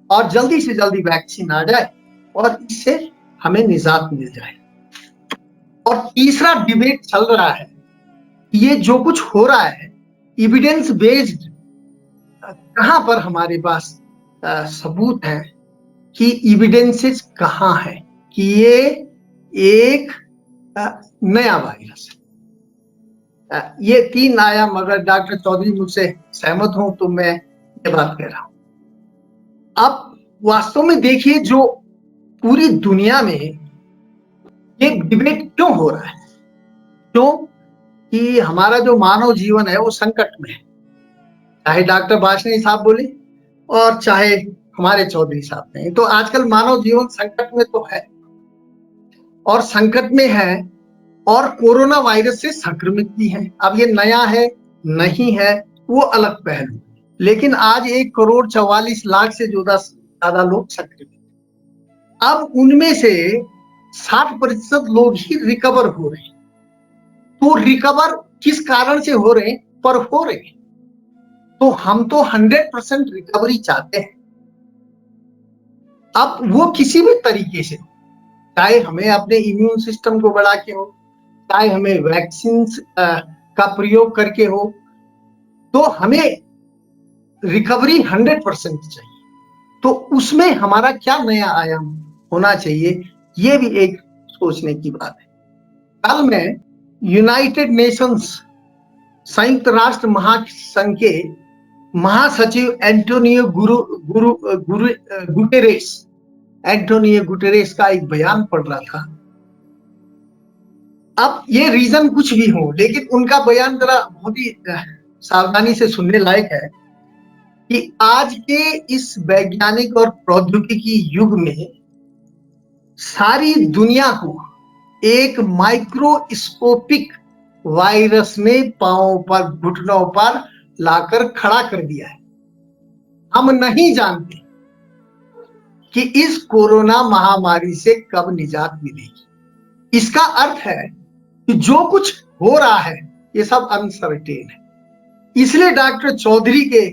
और जल्दी से जल्दी वैक्सीन आ जाए और इससे हमें निजात मिल जाए। और तीसरा डिबेट चल रहा है, ये जो कुछ हो रहा है एविडेंस बेस्ड, कहां पर हमारे पास सबूत है कि एविडेंसेस कहां है कि ये एक नया वायरस है। ये 3 आयाम, अगर डॉक्टर चौधरी मुझसे सहमत हो तो मैं ये बात कह रहा हूं। आप वास्तव में देखिए, जो पूरी दुनिया में ये डिबेट क्यों हो रहा है, क्यों कि हमारा जो मानव जीवन है वो संकट में है। चाहे डॉक्टर वार्ष्णेय साहब बोले और चाहे हमारे चौधरी साहब ने, तो आजकल मानव जीवन संकट में तो है, और संकट में है, और कोरोना वायरस से संक्रमित भी है। अब ये नया है नहीं है वो अलग पहलू, लेकिन आज 1,44,00,000 से ज्यादा लोग संक्रमित। अब उनमें से 60% लोग ही रिकवर हो रहे हैं। तो रिकवर किस कारण से हो रहे हैं, पर हो रहे हैं। तो हम तो 100% रिकवरी चाहते हैं, अब वो किसी भी तरीके से, चाहे हमें अपने इम्यून सिस्टम को बढ़ा के हो, चाहे हमें वैक्सीन का प्रयोग करके हो, तो हमें रिकवरी 100% चाहिए। तो उसमें हमारा क्या नया आयाम होना चाहिए, ये भी एक सोचने की बात है। कल मैं यूनाइटेड नेशंस, संयुक्त राष्ट्र महासंघ के महासचिव एंटोनियो गुटेरेस का एक बयान पढ़ रहा था। अब ये रीजन कुछ भी हो, लेकिन उनका बयान जरा बहुत ही सावधानी से सुनने लायक है कि आज के इस वैज्ञानिक और प्रौद्योगिकी युग में सारी दुनिया को एक माइक्रोस्कोपिक वायरस ने पांवों पर, घुटनों पर लाकर खड़ा कर दिया है। हम नहीं जानते कि इस कोरोना महामारी से कब निजात मिलेगी। इसका अर्थ है कि जो कुछ हो रहा है ये सब अनसर्टेन है। इसलिए डॉक्टर चौधरी के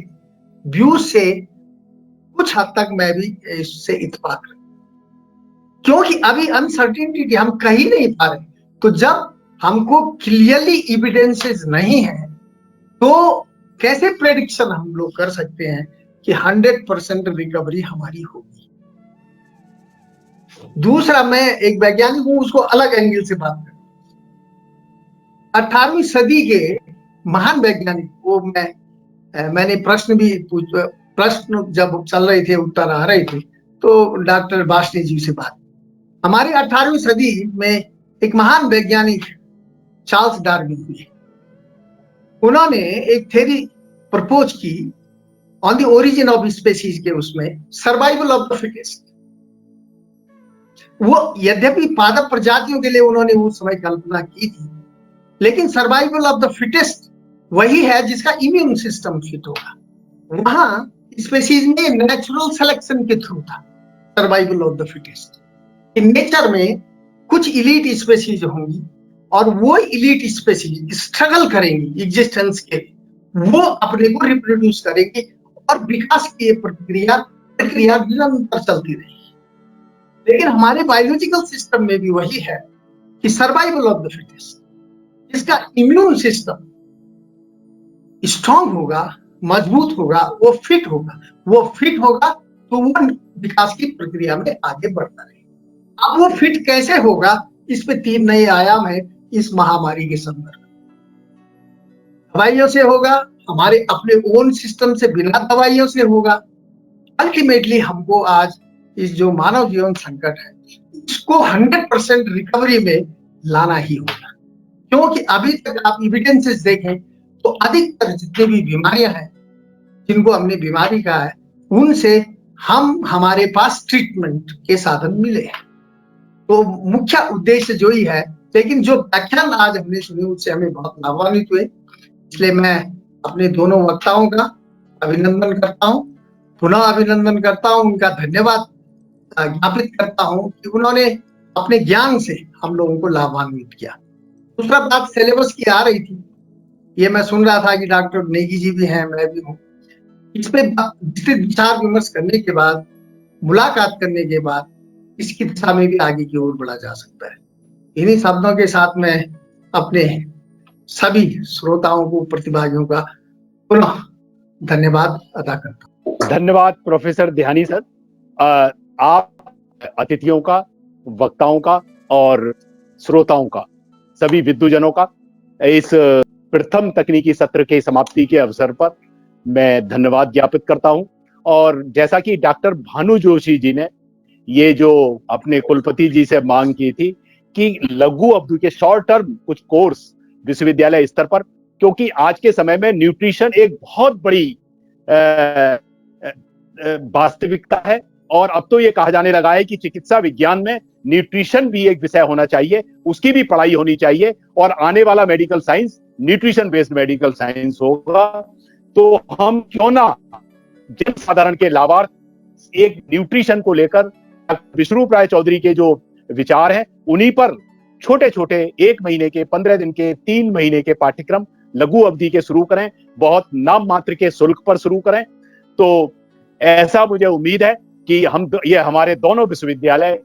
व्यू से कुछ हद तक मैं भी इससे इत्तेफाक रखता हूं, क्योंकि अभी अनसर्टेनिटी हम कह ही नहीं पा रहे। तो जब हमको क्लियरली एविडेंसेस नहीं है तो कैसे प्रेडिक्शन हम लोग कर सकते हैं कि 100% रिकवरी हमारी होगी। दूसरा, मैं एक वैज्ञानिक हूं, उसको अलग एंगल से बात करूं। 18वीं सदी के महान वैज्ञानिक, वो मैंने प्रश्न जब चल रहे थे, उत्तर आ रहे थे, तो डॉक्टर बाशनी जी से बात। हमारे 18वीं सदी में एक महान वैज्ञानिक चार्ल्स डार्विन हुए। उन्होंने एक थ्योरी प्रपोज की on the origin of species के, उसमें सर्वाइवल ऑफ द फिटेस्ट। वो यद्यपि पादप प्रजातियों के लिए उन्होंने उस समय कल्पना की थी, लेकिन सर्वाइवल ऑफ द फिटेस्ट वही है जिसका इम्यून सिस्टम फिट होगा। वहां स्पीसीज में नेचुरल सिलेक्शन के थ्रू था survival of the fittest. In nature में कुछ इलीट स्पीसीज होंगी और वो इलीट स्पीसीज स्ट्रगल करेंगी एग्जिस्टेंस के लिए, वो अपने को रिप्रोड्यूस करेंगे और विकास की प्रक्रिया निरंतर चलती रहेगी। लेकिन हमारे बायोलॉजिकल सिस्टम में भी वही है कि सर्वाइवल ऑफ द फिटेस्ट, जिसका इम्यून सिस्टम स्ट्रांग होगा, मजबूत होगा, वो फिट होगा तो वो विकास की प्रक्रिया में आगे बढ़ता रहेगा। अब वो फिट कैसे होगा, इस पे 3 नए आयाम है इस महामारी के संदर्भ। दवाइयों से होगा, हमारे अपने ओन सिस्टम से, बिना दवाइयों से होगा। अल्टीमेटली हमको आज इस जो मानव जीवन संकट है, इसको 100% रिकवरी में लाना ही होगा। क्योंकि अभी तक आप एविडेंसेस देखें तो अधिकतर जितनी भी बीमारियां हैं, जिनको हमने बीमारी कहा है, उनसे हमारे पास ट्रीटमेंट के साधन मिले हैं। तो मुख्य उद्देश्य जो ही है, लेकिन जो व्याख्यान आज हमने सुने उससे हमें बहुत लाभान्वित हुए। इसलिए मैं अपने दोनों वक्ताओं का अभिनंदन करता हूं, पुनः अभिनंदन करता हूं, उनका धन्यवाद ज्ञापित करता हूं कि उन्होंने अपने ज्ञान से हम लोगों को लाभान्वित किया। दूसरा बात सिलेबस की आ रही थी, ये मैं सुन रहा था कि डॉक्टर नेगी जी भी हैं, मैं भी हूँ। इस पे विस्तृत विचार विमर्श करने के बाद, मुलाकात करने के बाद इसकी दिशा में भी आगे की ओर बढ़ा जा सकता है। इन्हीं शब्दों के साथ मैं अपने सभी श्रोताओं को, प्रतिभागियों का पुनः धन्यवाद अदा करता हूँ। धन्यवाद प्रोफेसर ध्यानी सर। आप अतिथियों का, वक्ताओं का और श्रोताओं का, सभी विद्वजनों का इस प्रथम तकनीकी सत्र के समाप्ति के अवसर पर मैं धन्यवाद ज्ञापित करता हूं। और जैसा कि डॉक्टर भानु जोशी जी ने ये जो अपने कुलपति जी से मांग की थी कि लघु अवधि के शॉर्ट टर्म कुछ कोर्स विश्वविद्यालय स्तर पर, क्योंकि आज के समय में न्यूट्रिशन एक बहुत बड़ी वास्तविकता है। और अब तो ये कहा जाने लगा है कि चिकित्सा विज्ञान में न्यूट्रिशन भी एक विषय होना चाहिए, उसकी भी पढ़ाई होनी चाहिए, और आने वाला medical science nutrition based medical science होगा। तो हम क्यों ना जन साधारण के लाभार्थ एक न्यूट्रिशन को लेकर विष्णु राय चौधरी के जो विचार हैं, उन्हीं पर छोटे छोटे 1 महीने के, 15 दिन के, 3 महीने के पाठ्यक्रम लघु अवधि के शुरू करें, बहुत नाम मात्र के शुल्क पर शुरू करें। तो ऐसा मुझे उम्मीद है कि ये हमारे दोनों विश्वविद्यालय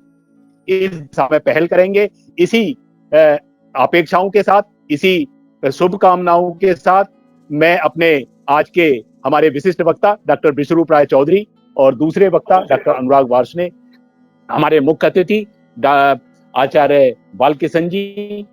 इस दिशा में पहल करेंगे। इसी अपेक्षाओं के साथ, इसी शुभकामनाओं के साथ मैं अपने आज के हमारे विशिष्ट वक्ता डॉक्टर विश्वरूप राय चौधरी और दूसरे वक्ता डॉक्टर अनुराग वार्ष्णेय, हमारे मुख्य अतिथि आचार्य बालकिशन जी,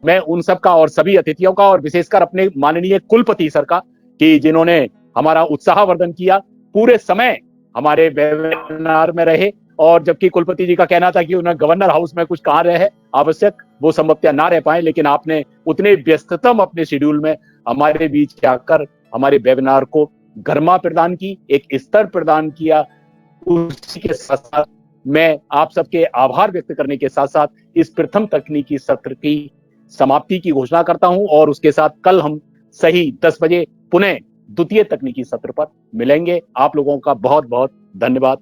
मैं उन सब का और सभी अतिथियों का और विशेषकर अपने माननीय कुलपति सर का, कि जिन्होंने हमारा उत्साहवर्धन किया, पूरे समय हमारे वेबिनार में रहे। और जबकि कुलपति जी का कहना था कि उन्हें गवर्नर हाउस में कुछ कहाँ रहे आवश्यक, वो संभवतः ना रह पाए, लेकिन आपने उतने व्यस्ततम अपने शेड्यूल में हमारे बीच आकर हमारे वेबिनार को गरिमा प्रदान की, एक स्तर प्रदान किया। उसी के साथ साथ मैं आप सबके आभार व्यक्त करने के साथ साथ इस प्रथम तकनीकी सत्र की समाप्ति की घोषणा करता हूं, और उसके साथ कल हम सही 10 बजे पुनः द्वितीय तकनीकी सत्र पर मिलेंगे। आप लोगों का बहुत बहुत धन्यवाद।